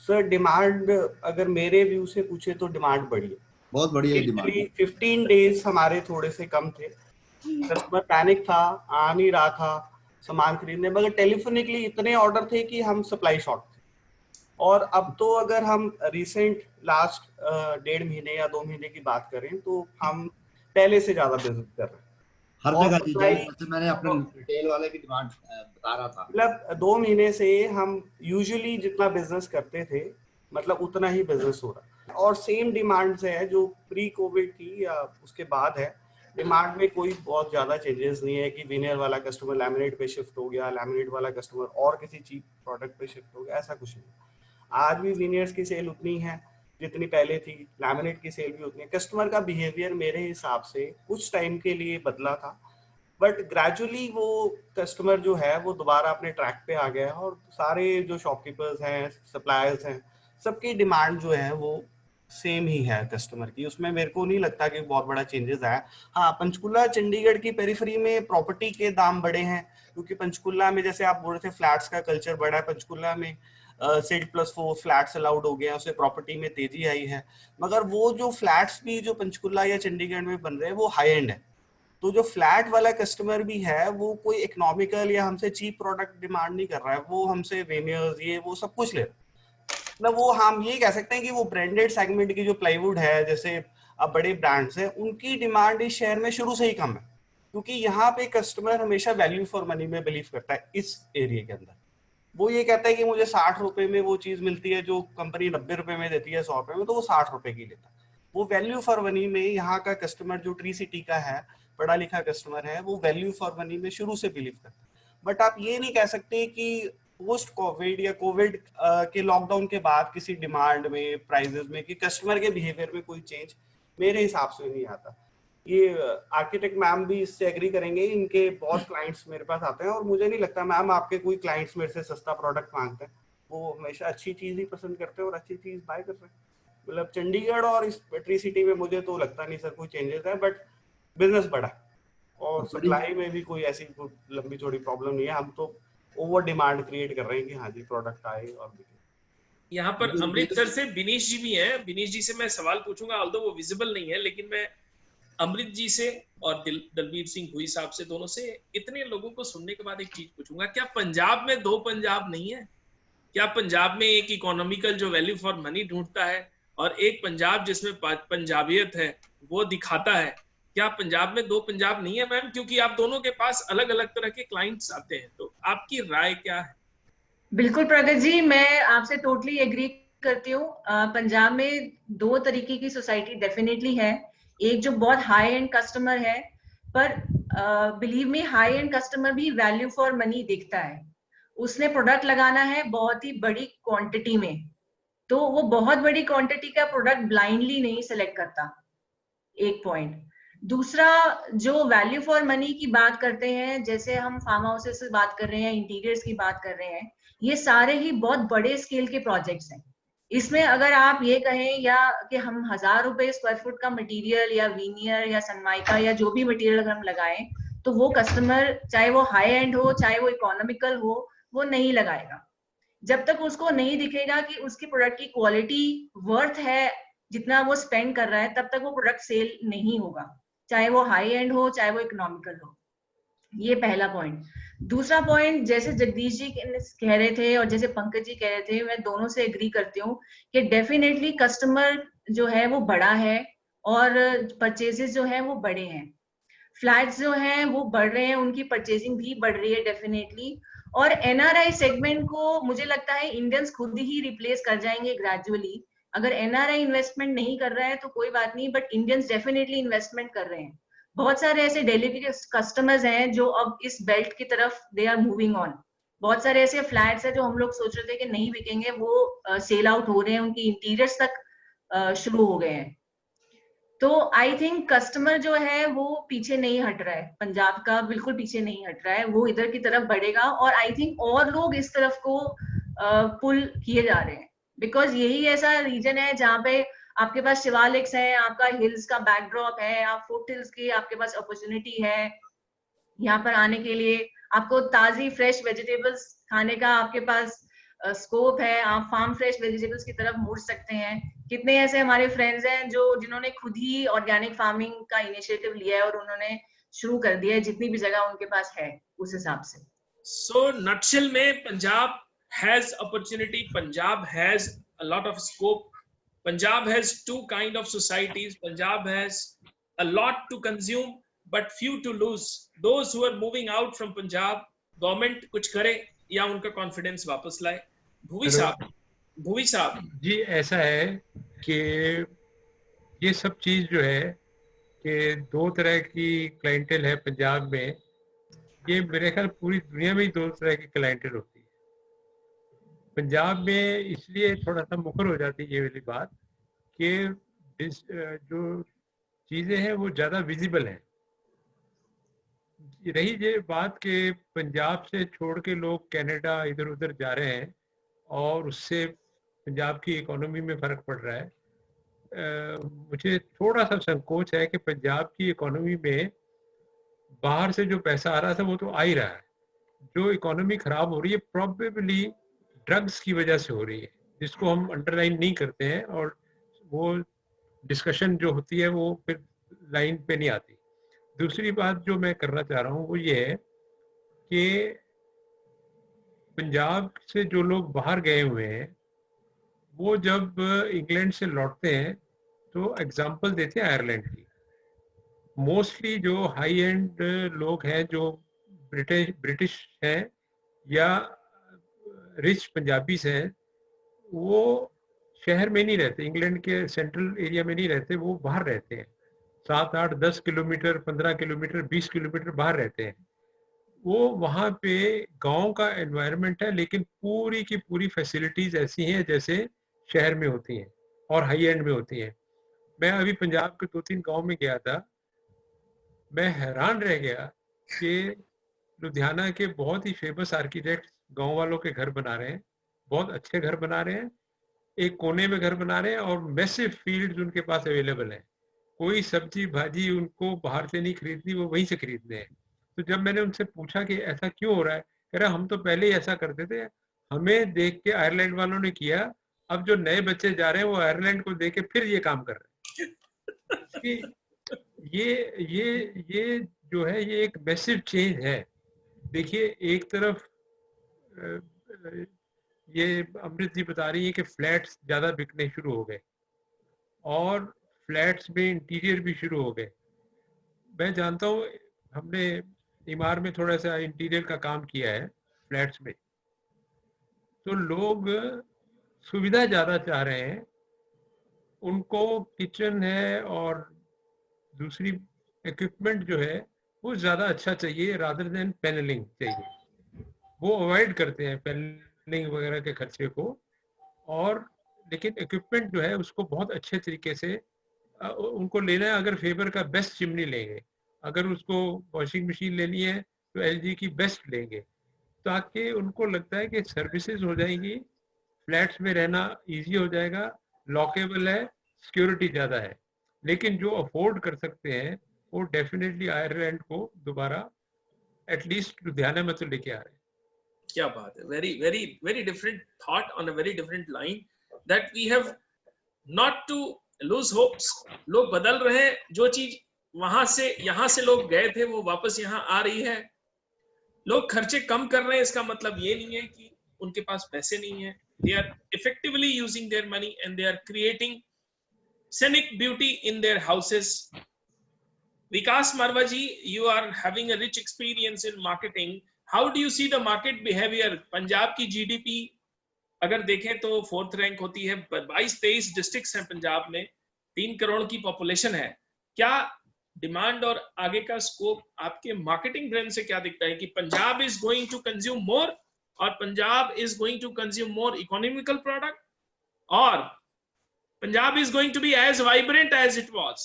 [SPEAKER 12] सर डिमांड अगर मेरे व्यू से पूछे तो डिमांड बढ़ी है,
[SPEAKER 11] बहुत बढ़िया डिमांड।
[SPEAKER 12] 15 डेज हमारे थोड़े से कम थे, कस्टमर पैनिक था, आ नहीं रहा था सामान खरीदने, मगर टेलीफोनिकली इतने ऑर्डर थे कि हम सप्लाई शॉर्ट थे। और अब तो अगर हम रिसेंट लास्ट 1.5 महीने या 2 महीने की बात करें तो हम पहले से ज्यादा बिजनेस कर रहे हैं
[SPEAKER 11] हर जगह। जैसे मैंने अपने रिटेल वाले की डिमांड बता रहा था,
[SPEAKER 12] मतलब 2 महीने से हम यूजुअली जितना बिजनेस करते थे मतलब उतना ही बिजनेस हो रहा है, और सेम डिमांड से है जो प्री कोविड थी या उसके बाद है। डिमांड में कोई बहुत ज्यादा चेंजेस नहीं है कि विनियर वाला कस्टमर लैमिनेट पे शिफ्ट हो गया, लैमिनेट वाला कस्टमर और किसी चीप प्रोडक्ट पे शिफ्ट हो गया, ऐसा कुछ नहीं। आज भी विनियर्स की सेल उतनी है जितनी पहले थी, लैमिनेट की सेल भी उतनी है। कस्टमर का बिहेवियर मेरे हिसाब से कुछ टाइम के लिए बदला था, बट ग्रेजुअली वो कस्टमर जो है वो दोबारा अपने ट्रैक पे आ गया है, और सारे जो शॉपकीपर्स हैं, सप्लायर्स हैं, सबकी डिमांड जो है वो सेम ही है कस्टमर की। उसमें मेरे को नहीं लगता कि बहुत बड़ा चेंजेस आया। हाँ, पंचकुला चंडीगढ़ की पेरिफेरी में प्रॉपर्टी के दाम बढ़े हैं, क्योंकि पंचकुला में जैसे आप बोल रहे थे फ्लैट्स का कल्चर बढ़ा है। पंचकुला में SID+4 फ्लैट्स अलाउड हो गए हैं, उससे प्रॉपर्टी में तेजी आई है। मगर वो जो फ्लैट्स भी जो पंचकुला या चंडीगढ़ में बन रहे हैं वो हाई एंड है। तो जो फ्लैट वाला कस्टमर भी है वो कोई इकोनॉमिकल या हमसे चीप प्रोडक्ट डिमांड नहीं कर रहा है, वो हमसे वेनियर्स ये वो सब कुछ ले रहा है। मतलब वो हम ये कह सकते हैं कि वो ब्रांडेड सेगमेंट की जो प्लाईवुड है, जैसे अब बड़े ब्रांड्स हैं, उनकी डिमांड इस शहर में शुरू से ही कम है, क्योंकि यहाँ पे कस्टमर हमेशा वैल्यू फॉर मनी में बिलीव करता है इस एरिया के अंदर। वो ये कहता है कि मुझे 60 रुपए में वो चीज मिलती है जो कंपनी 90 रुपए में देती है 100 रुपए में, तो वो 60 रुपए की लेता है। वो वैल्यू फॉर मनी में यहाँ का कस्टमर जो ट्री सिटी का है, पढ़ा लिखा कस्टमर है, वो वैल्यू फॉर मनी में शुरू से बिलीव करता है। बट आप ये नहीं कह सकते कि पोस्ट कोविड या कोविड के लॉकडाउन के बाद किसी डिमांड में, प्राइजेस में, कि कस्टमर के बिहेवियर में कोई चेंज मेरे हिसाब से नहीं आता। ये आर्किटेक्ट मैम भी इससे एग्री करेंगे, इनके बहुत क्लाइंट्स मेरे पास आते हैं और मुझे नहीं लगता मैम आपके कोई क्लाइंट्स मेरे से सस्ता प्रोडक्ट मांगते हैं। वो हमेशा अच्छी चीज ही पसंद करते हैं और अच्छी चीज बाय कर रहे हैं। मतलब चंडीगढ़ और इस ट्री सिटी में मुझे तो लगता नहीं सर कोई चेंजेस है, बट बिजनेस बड़ा और सप्लाई में भी कोई ऐसी लंबी चौड़ी प्रॉब्लम नहीं है। हम तो ओवर डिमांड क्रिएट कर रहे हैं कि हाँ जी प्रोडक्ट आए और बिके।
[SPEAKER 3] यहाँ पर अमृतसर से बिनीश जी भी हैं। बिनीश जी से मैं सवाल पूछूंगा, ऑल्दो वो विजिबल नहीं है, लेकिन मैं अमृत जी से और दलबीर सिंह हुई साहब से, दोनों से, इतने लोगों को सुनने के बाद एक चीज पूछूंगा, क्या पंजाब में दो पंजाब नहीं है? क्या पंजाब में एक इकोनॉमिकल जो वैल्यू फॉर मनी ढूंढता है और एक पंजाब जिसमें पंजाबियत है वो दिखाता है? क्या पंजाब में दो पंजाब नहीं है मैम? क्योंकि आप दोनों के पास अलग अलग तरह के क्लाइंट्स आते हैं, तो आपकी राय क्या है?
[SPEAKER 5] बिल्कुल प्रगत जी, मैं आपसे टोटली एग्री करती हूँ। पंजाब में दो तरीके की सोसाइटी डेफिनेटली है। एक जो बहुत हाई एंड कस्टमर है, पर believe me high and customer भी वैल्यू फॉर मनी देखता है। उसने प्रोडक्ट लगाना है बहुत ही बड़ी क्वांटिटी में, तो वो बहुत बड़ी क्वांटिटी का प्रोडक्ट ब्लाइंडली नहीं सिलेक्ट करता, एक पॉइंट। दूसरा, जो वैल्यू फॉर मनी की बात करते हैं, जैसे हम फार्म हाउसेस से बात कर रहे हैं, इंटीरियर्स की बात कर रहे हैं, ये सारे ही बहुत बड़े स्केल के प्रोजेक्ट्स हैं। इसमें अगर आप ये कहें या कि हम 1000 रुपए स्क्वायर फुट का मटेरियल या वीनियर या सनमाइका या जो भी मटेरियल अगर हम लगाएं, तो वो कस्टमर चाहे वो हाई एंड हो चाहे वो इकोनॉमिकल हो, वो नहीं लगाएगा। जब तक उसको नहीं दिखेगा कि उसकी प्रोडक्ट की क्वालिटी वर्थ है जितना वो स्पेंड कर रहा है, तब तक वो प्रोडक्ट सेल नहीं होगा, चाहे वो हाई एंड हो चाहे वो इकोनॉमिकल हो। ये पहला पॉइंट। दूसरा पॉइंट, जैसे जगदीश जी कह रहे थे और जैसे पंकज जी कह रहे थे, मैं दोनों से एग्री करती हूँ कि डेफिनेटली कस्टमर जो है वो बड़ा है और परचेजेस जो है वो बड़े हैं। फ्लैट्स जो हैं वो बढ़ रहे हैं, उनकी परचेजिंग भी बढ़ रही है डेफिनेटली। और एनआरआई सेगमेंट को मुझे लगता है इंडियंस खुद ही रिप्लेस कर जाएंगे ग्रेजुअली। अगर एनआरआई इन्वेस्टमेंट नहीं कर रहा है तो कोई बात नहीं, बट इंडियंस डेफिनेटली इन्वेस्टमेंट कर रहे हैं। बहुत सारे ऐसे दिल्ली के कस्टमर्स हैं जो अब इस बेल्ट की तरफ दे आर मूविंग ऑन। बहुत सारे ऐसे फ्लैट्स हैं जो हम लोग सोच रहे थे कि नहीं बिकेंगे, वो सेल आउट हो रहे हैं, उनकी इंटीरियर्स तक शुरू हो गए हैं। तो आई थिंक कस्टमर जो है वो पीछे नहीं हट रहा है, पंजाब का बिल्कुल पीछे नहीं हट रहा है, वो इधर की तरफ बढ़ेगा। और आई थिंक और लोग इस तरफ को पुल किए जा रहे हैं, बिकॉज यही ऐसा रीजन है जहाँ पे आपके पास शिवालिक्स है, आपका हिल्स का बैकड्रॉप है, आप फुट हिल्स की आपके पास अपॉर्चुनिटी है यहाँ पर आने के लिए। आपको ताजी फ्रेश वेजिटेबल्स खाने का आपके पास स्कोप है, आप फार्म फ्रेश वेजिटेबल्स की तरफ मुड़ सकते हैं। कितने ऐसे हमारे फ्रेंड्स हैं जो जिन्होंने खुद ही ऑर्गेनिक फार्मिंग का इनिशिएटिव लिया है और उन्होंने शुरू कर दिया है जितनी भी जगह उनके पास है उस हिसाब से।
[SPEAKER 3] सो नटशेल में Punjab has opportunity, Punjab has a lot of scope, Punjab has two kind of societies. Punjab has a lot to consume, but few to lose. Those who are moving out from Punjab, government कुछ करे या उनका confidence वापस लाए। भुवी साहब
[SPEAKER 4] जी, ऐसा है कि ये सब चीज जो है कि दो तरह की क्लाइंटेल है पंजाब में। ये मेरे ख्याल पूरी दुनिया में ही दो तरह की क्लाइंटेल होती है। पंजाब में इसलिए थोड़ा सा मुखर हो जाती है ये वाली बात कि जो चीज़ें हैं वो ज़्यादा विजिबल हैं। रही ये बात कि पंजाब से छोड़ के लोग कनाडा इधर उधर जा रहे हैं और उससे पंजाब की इकोनॉमी में फ़र्क पड़ रहा है। मुझे थोड़ा सा संकोच है कि पंजाब की इकोनॉमी में बाहर से जो पैसा आ रहा था वो तो आ ही रहा है। जो इकोनॉमी ख़राब हो रही है प्रॉबेबली ड्रग्स की वजह से हो रही है, जिसको हम अंडरलाइन नहीं करते हैं और वो डिस्कशन जो होती है वो फिर लाइन पे नहीं आती। दूसरी बात जो मैं करना चाह रहा हूँ वो ये है कि पंजाब से जो लोग बाहर गए हुए हैं वो जब इंग्लैंड से लौटते हैं तो एग्जाम्पल देते हैं आयरलैंड की। मोस्टली जो हाई एंड लोग हैं जो ब्रिटिश हैं या रिच पंजाबीज हैं वो शहर में नहीं रहते, इंग्लैंड के सेंट्रल एरिया में नहीं रहते, वो बाहर रहते हैं, 7, 8, 10 किलोमीटर, 15 किलोमीटर, 20 किलोमीटर बाहर रहते हैं। वो वहाँ पे गांव का एनवायरनमेंट है, लेकिन पूरी की पूरी फैसिलिटीज ऐसी हैं जैसे शहर में होती हैं और हाई एंड में होती हैं। मैं अभी पंजाब के 2-3 गांव में गया था, मैं हैरान रह गया कि लुधियाना के बहुत ही फेमस आर्किटेक्ट गांव वालों के घर बना रहे हैं, बहुत अच्छे घर बना रहे हैं, एक कोने में घर बना रहे हैं और मैसिव फील्ड्स उनके पास अवेलेबल है। कोई सब्जी भाजी उनको बाहर से नहीं खरीदनी, वो वहीं से खरीदने हैं। तो जब मैंने उनसे पूछा कि ऐसा क्यों हो रहा है, कह रहा हम तो पहले ही ऐसा करते थे, हमें देख के आयरलैंड वालों ने किया, अब जो नए बच्चे जा रहे हैं वो आयरलैंड को देख के फिर ये काम कर रहे हैं। ये जो है ये एक मैसिव चेंज है। देखिए एक तरफ ये अमृत जी बता रही है कि फ्लैट्स ज़्यादा बिकने शुरू हो गए और फ्लैट्स में इंटीरियर भी शुरू हो गए। मैं जानता हूँ, हमने इमार में थोड़ा सा इंटीरियर का काम किया है फ्लैट्स में, तो लोग सुविधा ज़्यादा चाह रहे हैं, उनको किचन है और दूसरी इक्विपमेंट जो है वो ज़्यादा अच्छा चाहिए रादर देन पैनलिंग चाहिए। वो अवॉइड करते हैं पैनलिंग वगैरह के खर्चे को, और लेकिन इक्विपमेंट जो है उसको बहुत अच्छे तरीके से उनको लेना है। अगर फेबर का बेस्ट चिमनी लेंगे, अगर उसको वॉशिंग मशीन लेनी है तो एलजी की बेस्ट लेंगे, ताकि उनको लगता है कि सर्विसेज हो जाएंगी, फ्लैट्स में रहना इजी हो जाएगा, लॉकेबल है, सिक्योरिटी ज़्यादा है। लेकिन जो अफोर्ड कर सकते हैं वो डेफिनेटली आयरलैंड को दोबारा एटलीस्ट लुधियाना में तो लेके आ रहे हैं।
[SPEAKER 3] क्या बात है, very very very different thought on a very different line, that we have not to lose hopes. लोग बदल रहे हैं, जो चीज वहां से यहाँ से लोग गए थे वो वापस यहाँ आ रही है। लोग खर्चे कम कर रहे हैं, इसका मतलब ये नहीं है कि उनके पास पैसे नहीं है। They are effectively using their money and they are creating scenic beauty in their houses. Vikas Marwa ji, you are having a rich experience in marketing. How do you see the market behavior? Punjab की GDP अगर देखें तो 4th rank होती है, 22-23 districts हैं पंजाब में, 3 करोड़ की population है। क्या डिमांड और आगे का स्कोप आपके मार्केटिंग ब्रेन से क्या दिखता है कि Punjab is going to consume more, और Punjab is going to consume more economical product, और Punjab is going to be as vibrant as it was?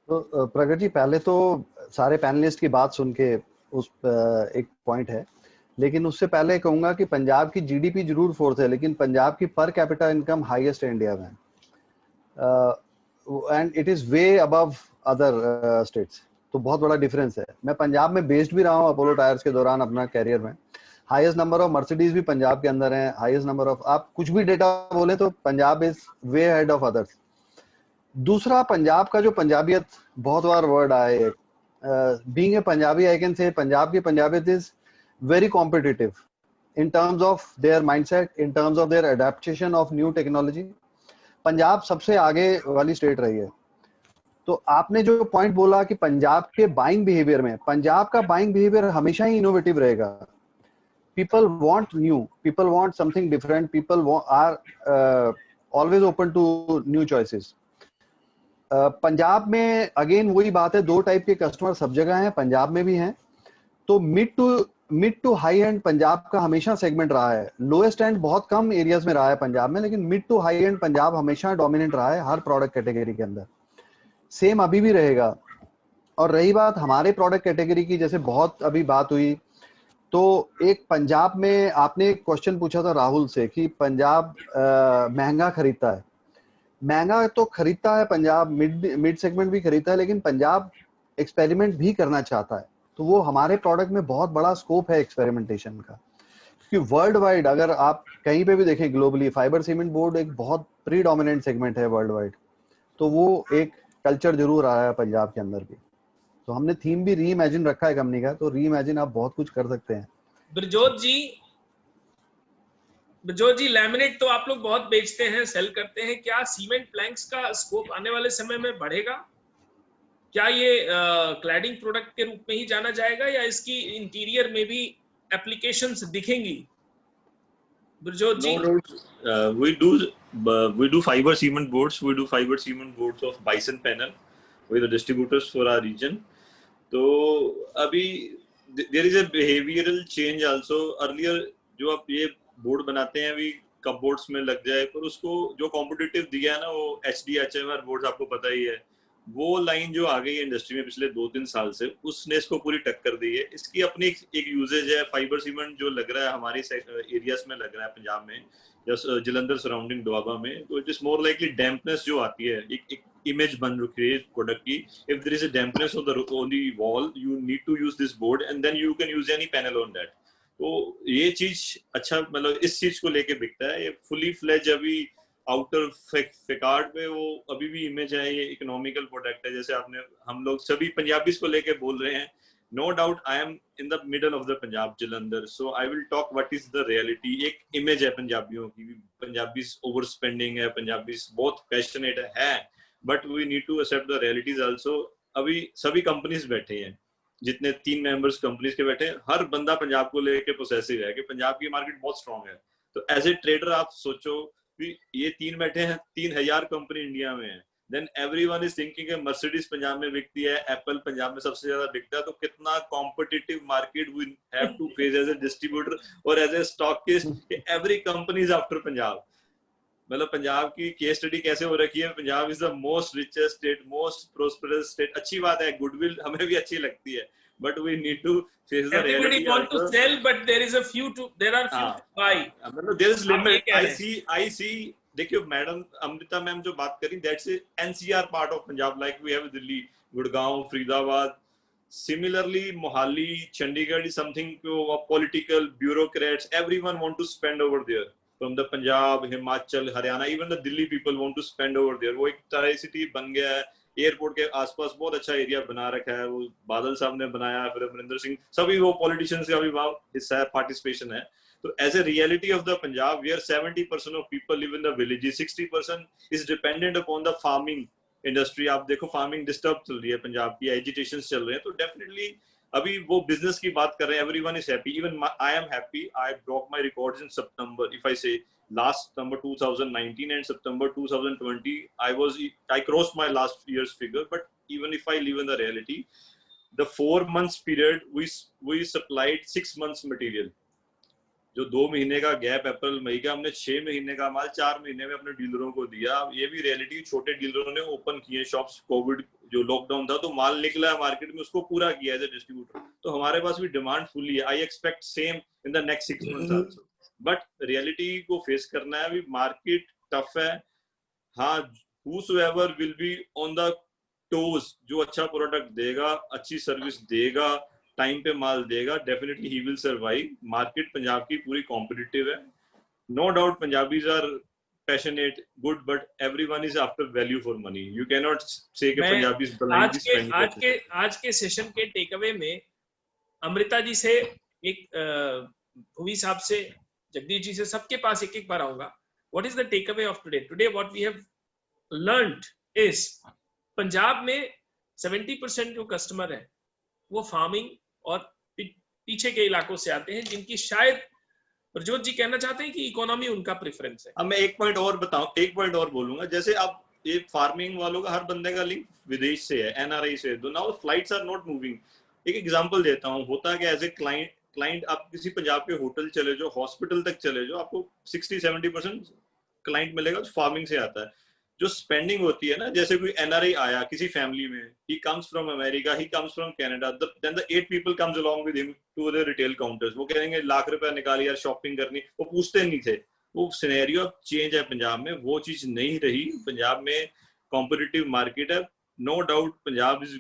[SPEAKER 8] तो प्रगट जी, पहले तो सारे पैनलिस्ट की बात सुन के उस एक पॉइंट है, लेकिन उससे पहले कहूंगा कि पंजाब की जीडीपी जरूर 4th है, लेकिन पंजाब की पर कैपिटा इनकम हाईएस्ट है इंडिया में, and it is way above other states. तो बहुत बड़ा डिफरेंस है। मैं पंजाब में बेस्ड भी रहा हूँ अपोलो टायर्स के दौरान अपना कैरियर में। हाईएस्ट नंबर ऑफ मर्सिडीज भी पंजाब के अंदर है, हाईएस्ट नंबर ऑफ, आप कुछ भी डेटा बोले तो Punjab is way head of others. दूसरा, पंजाब का जो पंजाबियत, बहुत बार वर्ड आया है, being a Punjabi I can say Punjab की पंजाबियत is very competitive in terms of their mindset, in terms of their adaptation of new technology. Punjab सबसे आगे वाली स्टेट रही है। तो आपने जो पॉइंट बोला कि पंजाब के बाइंग बिहेवियर में, पंजाब का बाइंग बिहेवियर हमेशा ही इनोवेटिव रहेगा। People want new, people want something different, people are always open to new choices. Punjab में अगेन वही बात है, 2 टाइप के कस्टमर सब जगह हैं, पंजाब में भी हैं। तो mid to high end Punjab का हमेशा सेगमेंट रहा है। लोएस्ट एंड बहुत कम एरियाज में रहा है पंजाब में, लेकिन mid to high end Punjab हमेशा डोमिनेंट रहा है हर प्रोडक्ट कैटेगरी के अंदर। सेम अभी भी रहेगा। और रही बात हमारे प्रोडक्ट कैटेगरी की, जैसे बहुत अभी बात हुई, तो एक पंजाब में आपने एक क्वेश्चन पूछा था राहुल से कि पंजाब महंगा खरीदता है। महंगा तो खरीदता है पंजाब, मिड सेगमेंट भी खरीदता है, लेकिन पंजाब एक्सपेरिमेंट भी करना चाहता है। तो वो हमारे प्रोडक्ट में बहुत बड़ा स्कोप है एक्सपेरिमेंटेशन का, क्योंकि वर्ल्ड वाइड अगर आप कहीं पे भी देखें ग्लोबली, फाइबर सीमेंट बोर्ड एक बहुत प्रीडोमिनेंट सेगमेंट है वर्ल्ड वाइड। तो वो एक कल्चर जरूर आया है पंजाब के अंदर भी। तो हमने थीम भी री इमेजिन रखा है कंपनी का, तो री इमेजिन आप बहुत कुछ कर सकते हैं।
[SPEAKER 3] ब्रजोत जी, लैमिनेट तो आप लोग बहुत बेचते हैं, सेल करते हैं, क्या सीमेंट प्लैंक्स का स्कोप आने वाले समय में बढ़ेगा? क्या ये क्लैडिंग प्रोडक्ट के रूप में ही जाना जाएगा, या इसकी इंटीरियर में भी एप्लीकेशंस दिखेंगी? Burjot ji.
[SPEAKER 10] No doubt. We do fiber cement boards. We do fiber cement boards of Bison panel with the distributors for our region. तो अभी there is a behavioral change also. Earlier जो आप ये board बनाते हैं अभी cup boards में लग जाए, पर उसको जो कॉम्पिटिटिव दिया है ना वो HDHMR बोर्ड आपको पता ही है, वो लाइन जो आ गई है इंडस्ट्री में पिछले 2-3 साल से, उसने इसको पूरी टक्कर दी है। इसकी अपनी एक यूजेज है। फाइबर सीमेंट जो लग रहा है हमारे एरियाज में लग रहा है पंजाब में या जलंधर सराउंडिंग दोआबा में, तो it is more likely dampness जो आती है, एक इमेज बन रखी है प्रोडक्ट की। If there is a dampness on the wall, you need to use this board and then you can use any panel on that. तो ये चीज अच्छा, मतलब इस चीज को लेके बिकता है। ये फुली फ्लेज अभी आउटर फेकार्ड में वो अभी भी इमेज है, ये इकोनॉमिकल प्रोडक्ट है। जैसे आपने, हम लोग सभी पंजाबीज को लेके बोल रहे हैं, no doubt I am in the middle of the Punjab Jalandhar, so I will talk what is the reality. एक इमेज है पंजाबियों की, पंजाबीज ओवर स्पेंडिंग है, पंजाबीज बहुत पैशनेट है, but we need to accept the realities also. अभी सभी कंपनीज बैठे हैं, जितने 3 मेंबर्स कंपनीज के बैठे हैं, हर बंदा पंजाब को लेके पोसेसिव है कि पंजाब की मार्केट बहुत स्ट्रांग है। तो एज ए ट्रेडर आप सोचो कि ये 3 बैठे हैं, 3000 कंपनी इंडिया में है, देन एवरीवन इज थिंकिंग है मर्सिडीज पंजाब में बिकती है, एप्पल पंजाब में सबसे ज्यादा बिकता है, तो कितना competitive market we have to face as a distributor और as a stockist. Every company is after Punjab. मतलब पंजाब की केस स्टडी कैसे हो रखी है, Punjab is the most richest state, most prosperous state. अच्छी बात है, गुडविल हमें भी अच्छी लगती है, but we need to face the
[SPEAKER 3] Everybody
[SPEAKER 10] reality.
[SPEAKER 3] want to sell, but there is a few to buy.
[SPEAKER 10] There is limit. I see. देखियो madam Amrita ma'am जो बात करी, that's a NCR part of Punjab, like we have Delhi, Gurgaon, Faridabad. Similarly, Mohali, Chandigarh is something political bureaucrats. Everyone want to spend over there. From the Punjab, Himachal, Haryana, even the Delhi people want to spend over there. वो एक tri city बन गया है। Airport के आसपास बहुत अच्छा area बना रखा है, वो बादल साहब ने बनाया, फिर अमरिंदर सिंह, सभी वो पॉलिटिशियंस का भी हिस्सा है, पार्टिसिपेशन है। तो as a reality of the Punjab, where 70% of people live in the villages, 60% is dependent upon the farming industry. आप देखो फार्मिंग डिस्टर्ब चल रही है पंजाब की, एजिटेशन चल रहे हैं, तो डेफिनेटली अभी वो बिजनेस की बात कर रहे हैं। Everyone is happy, even I am happy. I broke my records in September, if I से last September 2019 and September 2020, I crossed my last year's figure. But even if I live in the reality, the 4 months period we supplied 6 months material. जो 2 महीने का gap अप्रैल मई का, हमने 6 महीने का माल 4 महीने में अपने डीलरों को दिया। ये भी रियलिटी, छोटे डीलरों ने ओपन किए शॉप्स, कोविड जो लॉकडाउन था तो माल निकला है मार्केट में, उसको पूरा किया एज ए डिस्ट्रीब्यूटर। तो हमारे पास भी डिमांड फुली है। I expect same in the next 6 months also, but reality को फेस करना है। अभी मार्केट टफ है। हाँ, whosoever will be on the toes, जो अच्छा प्रोडक्ट देगा, अच्छी सर्विस देगा, टाइम पे माल देगा, definitely he will survive. Market Punjab की पूरी कॉम्पिटिटिव है, no doubt. Punjabis are passionate, good, but everyone is after value for money. You can not say कि पंजाबीज
[SPEAKER 3] आज के सेशन के टेक अवे में अमृता जी से, एक भुवी साहब से, जगदीश जी से, सबके पास एक एक बार आऊंगा। What is the take away of today? Today what we have learned is, Punjab में 70% जो कस्टमर है वो फार्मिंग और पीछे के इलाकों से आते हैं, जिनकी शायद प्रजोत जी कहना चाहते हैं कि इकोनॉमी उनका प्रेफरेंस है।
[SPEAKER 10] अब मैं एक पॉइंट और बताऊं, एक पॉइंट और बोलूंगा। जैसे आप ये फार्मिंग वालों का हर बंदे का लिंक विदेश से है, NRI से, तो now flights are not moving. एक एग्जांपल देता हूं, होता है कि एज ए क्लाइंट आप किसी पंजाब के होटल चले जाओ, हॉस्पिटल तक चले जाओ, आपको 60-70% क्लाइंट मिलेगा जो फार्मिंग से आता है। जो स्पेंडिंग होती है ना, जैसे कोई NRI आया किसी फैमिली में, he comes from America, he comes from Canada, then the 8 people comes along with him to the retail counters. वो कहेंगे लाख रुपया निकाल यार, शॉपिंग करनी, वो पूछते नहीं थे। वो सिनेरियो अब चेंज है पंजाब में, वो चीज नहीं रही। पंजाब में कॉम्पिटिटिव मार्केट है, no doubt. Punjab is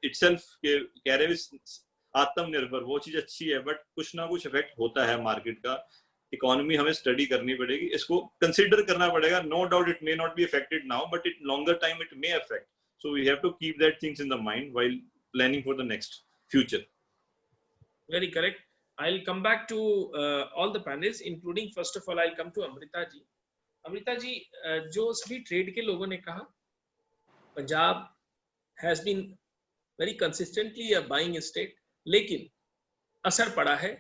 [SPEAKER 10] itself कह रहे आत्मनिर्भर, वो चीज अच्छी है, बट कुछ ना कुछ इफेक्ट होता है मार्केट का। इकोनॉमी हमें स्टडी करनी पड़ेगी, इसको कंसीडर करना पड़ेगा। No doubt it may not be affected now, but it longer time it may affect, so we have to keep that things in the mind while planning for the next future.
[SPEAKER 3] Very correct. I'll come back to all the panelists, including first of all I'll come to Amrita ji. Amrita ji, जो सभी trade के लोगों ने कहा, Punjab has been very consistently a buying state, लेकिन असर पड़ा है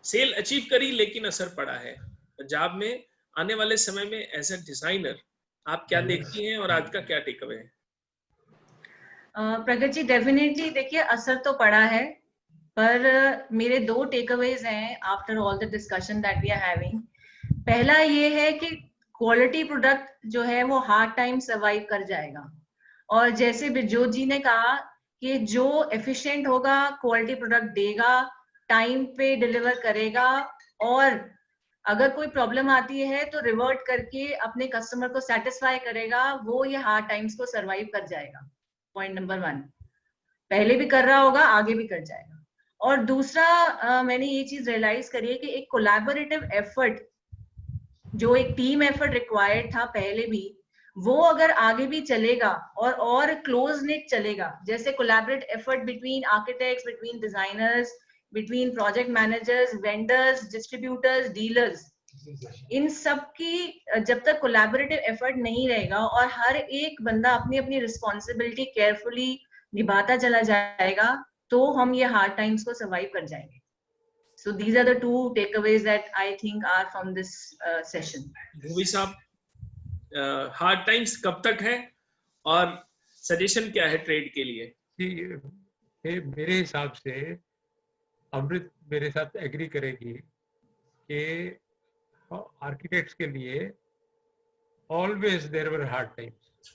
[SPEAKER 3] सेल अचीव करी लेकिन असर पड़ा है पंजाब में। आने वाले समय में एज अ डिजाइनर आप क्या देखती हैं और आज का क्या टेक अवे है?
[SPEAKER 5] प्रगति जी, डेफिनेटली देखिए असर तो पड़ा है, पर मेरे 2 टेक अवेज हैं after all the discussion that we are having. पहला ये है कि क्वालिटी प्रोडक्ट जो है वो हार्ड टाइम सर्वाइव कर जाएगा, और जैसे बिरजोत जी ने कहा कि जो एफिशिएंट होगा क्वालिटी प्रोडक्ट देगा, टाइम पे डिलीवर करेगा, और अगर कोई प्रॉब्लम आती है तो रिवर्ट करके अपने कस्टमर को सेटिस्फाई करेगा, वो ये हार्ड टाइम्स को सर्वाइव कर जाएगा। पॉइंट नंबर 1, पहले भी कर रहा होगा, आगे भी कर जाएगा। और दूसरा मैंने ये चीज रियलाइज करी है कि एक कोलैबोरेटिव एफर्ट, जो एक टीम एफर्ट रिक्वायर्ड था पहले भी, वो अगर आगे भी चलेगा और क्लोज नेट चलेगा, जैसे collaborate effort between architects, between designers, between project managers, vendors, distributors, dealers, इन सब की जब तक कोलैबोरेटिव एफर्ट नहीं रहेगा और हर एक बंदा अपनी अपनी रिस्पॉन्सिबिलिटी केयरफुली निभाता चला जाएगा, तो हम ये हार्ड टाइम्स को सर्वाइव कर जाएंगे। So these are the 2 takeaways that I think are from this session.
[SPEAKER 3] Bhuvi साहब, हार्ड टाइम्स कब तक है और सजेशन क्या है ट्रेड के लिए?
[SPEAKER 4] मेरे हिसाब से अमृत मेरे साथ एग्री करेगी कि आर्किटेक्ट्स के लिए always there were hard times.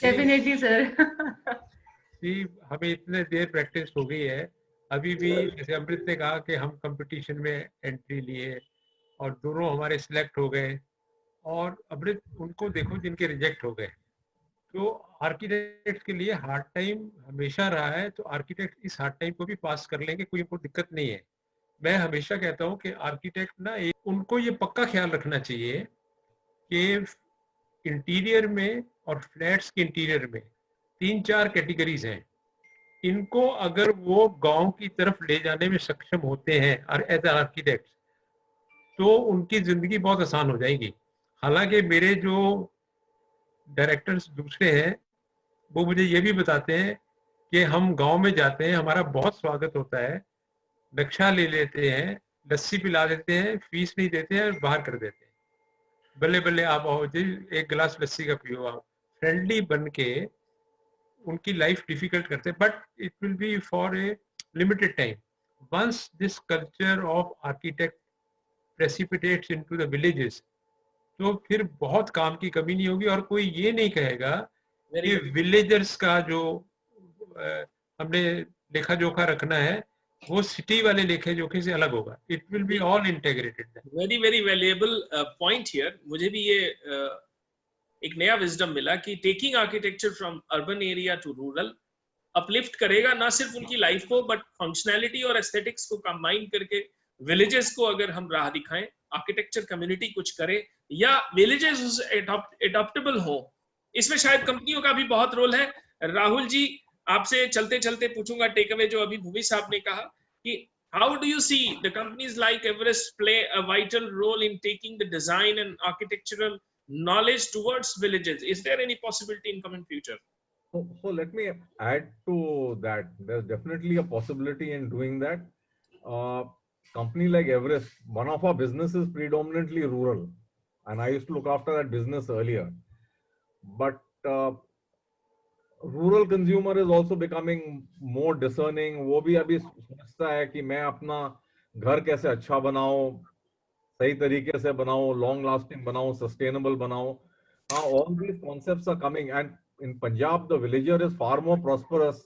[SPEAKER 5] Definitely sir.
[SPEAKER 4] हमें इतने देर प्रैक्टिस हो गई है, अभी भी जैसे अमृत ने कहा कि हम कंपटीशन में एंट्री लिए और दोनों हमारे सिलेक्ट हो गए, और अमृत उनको देखो जिनके रिजेक्ट हो गए। तो आर्किटेक्ट के लिए हार्ड टाइम हमेशा रहा है, तो आर्किटेक्ट इस हार्ड टाइम को भी पास कर लेंगे, कोई उनको दिक्कत नहीं है। मैं हमेशा कहता हूँ कि आर्किटेक्ट ना उनको ये पक्का ख्याल रखना चाहिए कि इंटीरियर में और फ्लैट्स के इंटीरियर में 3-4 कैटेगरीज हैं, इनको अगर वो गांव की तरफ ले जाने में सक्षम होते हैं और एज आर्किटेक्ट, तो उनकी जिंदगी बहुत आसान हो जाएगी। हालांकि मेरे जो डायरेक्टर्स दूसरे हैं वो मुझे ये भी बताते हैं कि हम गांव में जाते हैं, हमारा बहुत स्वागत होता है, नक्शा ले लेते हैं, लस्सी पिला देते हैं, फीस नहीं देते हैं और बाहर कर देते हैं, बल्ले बल्ले आप आओ जी, एक गिलास लस्सी का पियो, आप फ्रेंडली बन के उनकी लाइफ डिफिकल्ट करते हैं। But it will be for a limited time. Once this culture of architect precipitates into the villages, तो फिर बहुत काम की कमी नहीं होगी, और कोई ये नहीं कहेगा कि विलेजर्स का जो हमने लेखा जोखा रखना है वो सिटी वाले लेखे जोखे से अलग होगा। It will be all integrated.
[SPEAKER 3] Very very valuable point here. मुझे भी ये एक नया विजडम मिला कि taking architecture from urban area to rural uplift करेगा ना सिर्फ उनकी लाइफ को, बट फंक्शनैलिटी और एस्थेटिक्स को कंबाइन करके विलेजेस को अगर हम राह दिखाएं, आर्किटेक्चर कम्युनिटी कुछ करे या विलेजेस एडॉप्टेबल हो, इसमें शायद कंपनियों का भी बहुत रोल है। राहुल जी, आपसे चलते चलते पूछूंगा टेक अवे जो अभी भूमि साहब ने कहा कि how do you see the companies like Everest play a vital role in taking the design and architectural knowledge towards villages? Is there any possibility in coming future?
[SPEAKER 6] So let me add to that. There's definitely a possibility in doing that. Company like Everest, one of our business is predominantly rural, and I used to look after that business earlier. But rural consumer is also becoming more discerning. वो भी अभी सोचता है कि मैं अपना घर कैसे अच्छा बनाऊं, सही तरीके से बनाओ, लॉन्ग लास्टिंग बनाओ, सस्टेनेबल बनाओ। All these concepts are coming, and in Punjab the villager is far more prosperous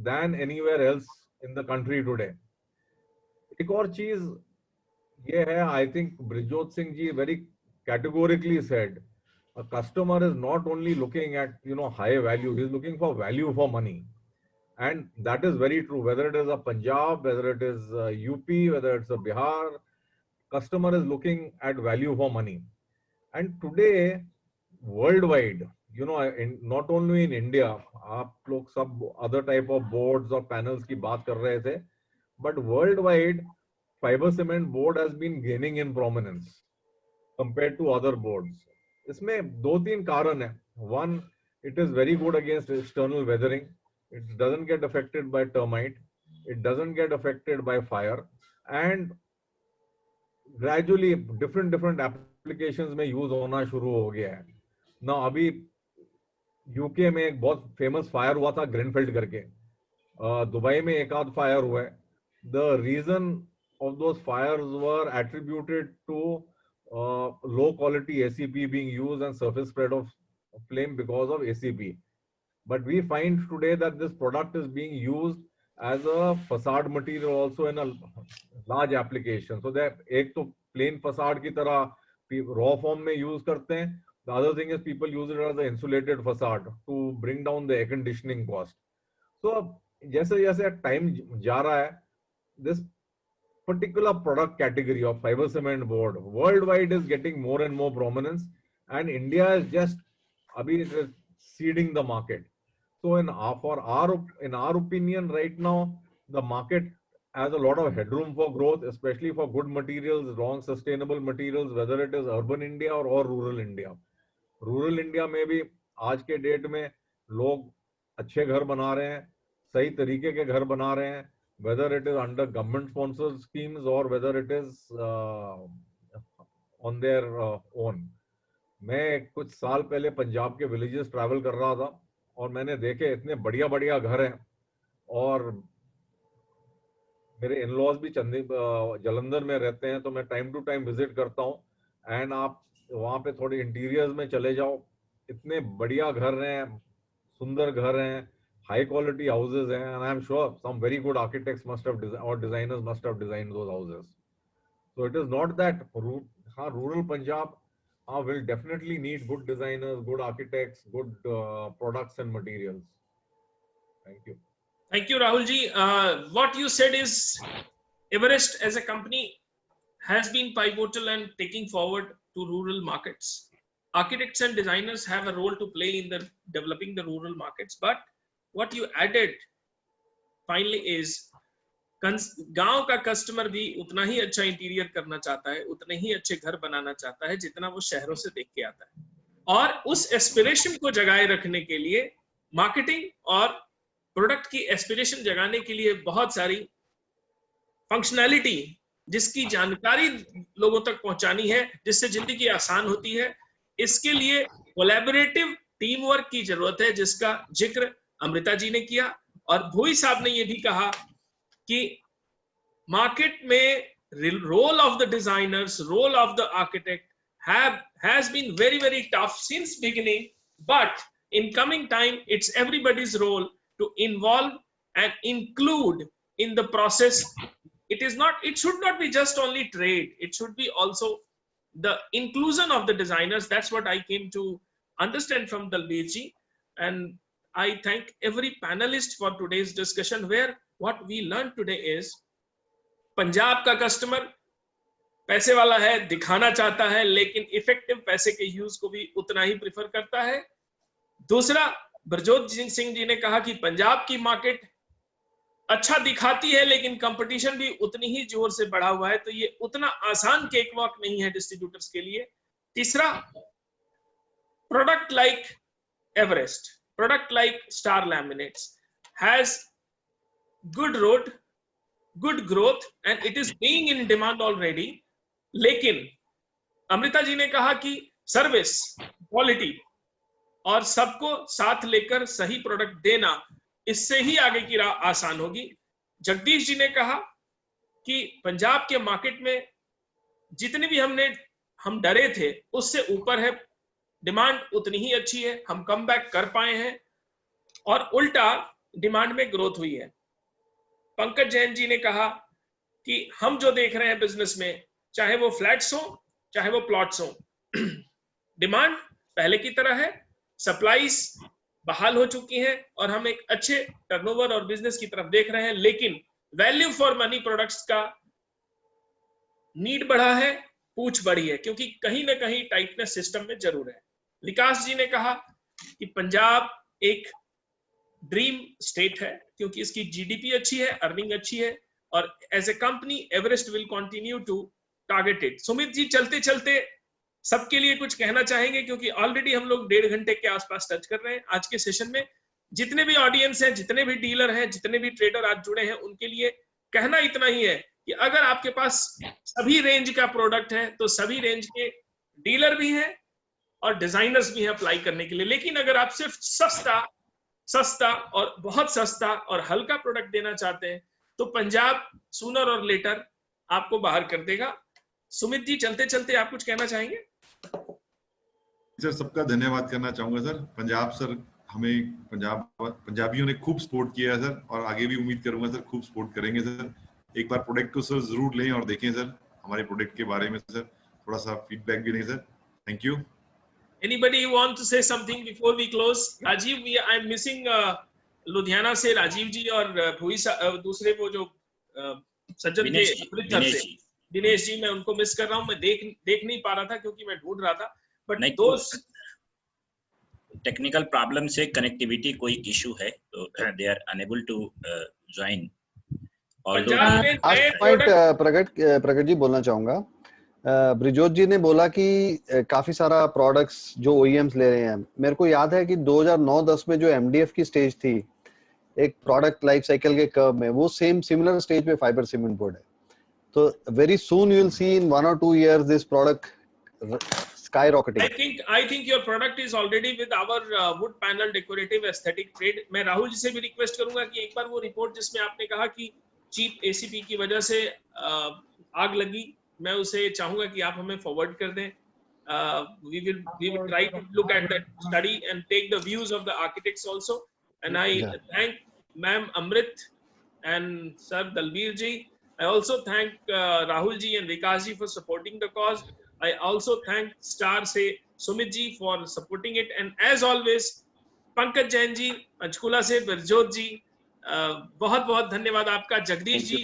[SPEAKER 6] than anywhere else in the country today. एक और चीज ये है, I think Brijjot Singh ji very categorically said, a customer is not only looking at high value, he is looking for value for money, and that is very true. Whether it is a Punjab, whether it is UP, whether it's a Bihar, customer is looking at value for money. And today worldwide, not only in India, आप लोग सब other type of boards और panels की बात कर रहे थे, but worldwide fiber cement board has been gaining in prominence compared to other boards. इसमें 2-3 कारण है. One, it is very good against external weathering. It doesn't get affected by termite. it doesn't get affected by fire, and gradually different applications में use होना शुरू हो गया है. Now अभी यूके में एक बहुत फेमस फायर हुआ था ग्रीनफील्ड करके, दुबई में एक आध फायर हुआ है. The reason of those fires were attributed to low quality ACP being used and surface spread of flame because of ACP. But we find today that this product is being used as a facade material also in a large application. So that एक तो plain facade की तरह raw form में use करते हैं. The other thing is people use it as an insulated facade to bring down the air conditioning cost. So जैसे जैसे time जा रहा है, this particular product category of fiber cement board worldwide is getting more and more prominence, and India is just abhi seeding the market. So in our opinion right now, the market has a lot of headroom for growth, especially for good materials, strong sustainable materials, whether it is urban India or rural India. Rural India में भी आज के date में लोग अच्छे घर बना रहे हैं, सही तरीके के घर बना रहे हैं, whether it is under government sponsored schemes or whether it is on their own. मैं कुछ साल पहले पंजाब के विलेजेस ट्रैवल कर रहा था और मैंने देखे इतने बढ़िया बढ़िया घर हैं, और मेरे इन-लॉज भी जलंधर में रहते हैं, तो मैं टाइम टू टाइम विजिट करता हूँ. एंड आप वहाँ पे थोड़े इंटीरियर्स में चले जाओ, इतने बढ़िया घर हैं, सुंदर घर हैं, high quality houses, and I am sure some very good architects must have or designers must have designed those houses. So it is not that rural Punjab will definitely need good designers, good architects, good products and materials. Thank you.
[SPEAKER 3] Thank you, Rahul ji. What you said is Everest as a company has been pivotal and taking forward to rural markets. Architects and designers have a role to play in the developing the rural markets, but what you added finally is गांव का customer भी उतना ही अच्छा interior करना चाहता है, उतने ही अच्छे घर बनाना चाहता है जितना वो शहरों से देख के आता है. और उस एस्पिरेशन को जगाए रखने के लिए मार्केटिंग और प्रोडक्ट की एस्पिरेशन जगाने के लिए बहुत सारी फंक्शनैलिटी जिसकी जानकारी लोगों तक पहुंचानी है, जिससे जिंदगी आसान होती है. इसके लिए कोलैबोरेटिव टीम वर्क की जरूरत है, जिसका जिक्र अमृता जी ने किया. और भोई साहब ने ये भी कहा कि मार्केट में role of the designers, role of the architect has been very very tough since beginning, but in coming time it's everybody's role to involve and include in the process. It should not be just only trade, it should be also the inclusion of the designers. That's what I came to understand from Dalbir ji, and I thank every panelist for today's discussion, where what we learned today is Punjab का customer पैसे वाला है, दिखाना चाहता है, लेकिन effective पैसे के यूज को भी उतना ही प्रेफर करता है. दूसरा, बरजोत सिंह जी ने कहा कि पंजाब की मार्केट अच्छा दिखाती है लेकिन कंपटीशन भी उतनी ही जोर से बढ़ा हुआ है, तो ये उतना आसान केक वॉक नहीं है डिस्ट्रीब्यूटर्स के लिए. तीसरा, product like Everest, product like Star Laminates has good road, good growth, and it is being in demand already. लेकिन अमृता जी ने कहा कि सर्विस, क्वालिटी और सबको साथ लेकर सही प्रोडक्ट देना, इससे ही आगे की राह आसान होगी. जगदीश जी ने कहा कि पंजाब के मार्केट में जितने भी हम डरे थे उससे ऊपर है, डिमांड उतनी ही अच्छी है, हम कम बैक कर पाए हैं और उल्टा डिमांड में ग्रोथ हुई है. पंकज जैन जी ने कहा कि हम जो देख रहे हैं बिजनेस में, चाहे वो फ्लैट्स हो चाहे वो प्लॉट्स हो, डिमांड पहले की तरह है, सप्लाईज बहाल हो चुकी हैं और हम एक अच्छे टर्नओवर और बिजनेस की तरफ देख रहे हैं. लेकिन वैल्यू फॉर मनी प्रोडक्ट्स का नीड बढ़ा है, पूछ बढ़ी है, क्योंकि कहीं ना कहीं टाइटनेस सिस्टम में जरूर है. विकास जी ने कहा कि पंजाब एक ड्रीम स्टेट है क्योंकि इसकी जीडीपी अच्छी है, अर्निंग अच्छी है, और as a company Everest will continue to target it. Sumit ji चलते चलते सबके लिए कुछ कहना चाहेंगे, क्योंकि ऑलरेडी हम लोग 1.5 घंटे के आसपास टच कर रहे हैं आज के सेशन में. जितने भी ऑडियंस हैं, जितने भी डीलर हैं, जितने भी ट्रेडर आज जुड़े हैं, उनके लिए कहना इतना ही है कि अगर आपके पास सभी रेंज का प्रोडक्ट है तो सभी रेंज के डीलर भी हैं और डिजाइनर्स भी हैं अप्लाई करने के लिए। लेकिन अगर आप सिर्फ सस्ता और बहुत सस्ता और हल्का प्रोडक्ट देना चाहते हैं तो पंजाब सूनर और लेटर आपको बाहर कर देगा। सुमित जी, चलते चलते आप कुछ कहना चाहेंगे?
[SPEAKER 9] सर, सबका धन्यवाद करना चाहूंगा सर। पंजाब सर, हमें पंजाबियों ने खूब सपोर्ट किया है सर, और आगे भी उम्मीद करूंगा सर खूब सपोर्ट करेंगे सर। एक बार प्रोडक्ट को सर जरूर लें और देखें सर, हमारे प्रोडक्ट के बारे में सर थोड़ा सा फीडबैक भी दें sir. Thank you.
[SPEAKER 3] Anybody want to say something before we close? Rajiv, I'm missing Ludhiana से राजीव जी और भूई दूसरे वो जो सज्जन के अमृतसर से दिनेश जी, मैं उनको मिस कर रहा हूँ। मैं देख नहीं पा रहा था क्योंकि मैं ढूंढ रहा था, बट दोस्त
[SPEAKER 2] टेक्निकल प्रॉब्लम से कनेक्टिविटी कोई इशू है तो they are unable to join.
[SPEAKER 8] Pragat ji बोलना चाहूंगा। ब्रिजोत जी ने बोला कि काफी सारा प्रोडक्ट्स जो ओईएम्स ले रहे हैं। मेरे को याद है कि 2009-10 में जो एमडीएफ की स्टेज थी एक प्रोडक्ट लाइफ साइकिल के कर्व में, वो सिमिलर स्टेज पे फाइबर सीमेंट बोर्ड है। तो very soon you will see in 1 or 2 years this product skyrocketing.
[SPEAKER 3] I think your product is already with our wood panel decorative aesthetic trade. मैं राहुल जी से भी request करूंगा कि एक बार वो रिपोर्ट जिसमें आपने कहा कि चीप एसीपी की वजह से आग लगी, मैं उसे चाहूंगा कि आप हमें फॉरवर्ड कर दें। We will try to look at that study and take the views of the architects also. And I thank Ma'am Amrit and Sir Dalbir ji. I also thank Rahul ji and Vikas ji for supporting the cause. I also thank Star से Sumit ji for supporting it, and as always Pankaj Jain ji, Panchkula से बिरजोत जी, बहुत बहुत धन्यवाद आपका। जगदीश जी,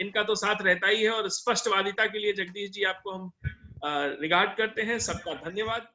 [SPEAKER 3] इनका तो साथ रहता ही है, और स्पष्टवादिता के लिए जगदीश जी आपको हम रिगार्ड करते हैं। सबका धन्यवाद।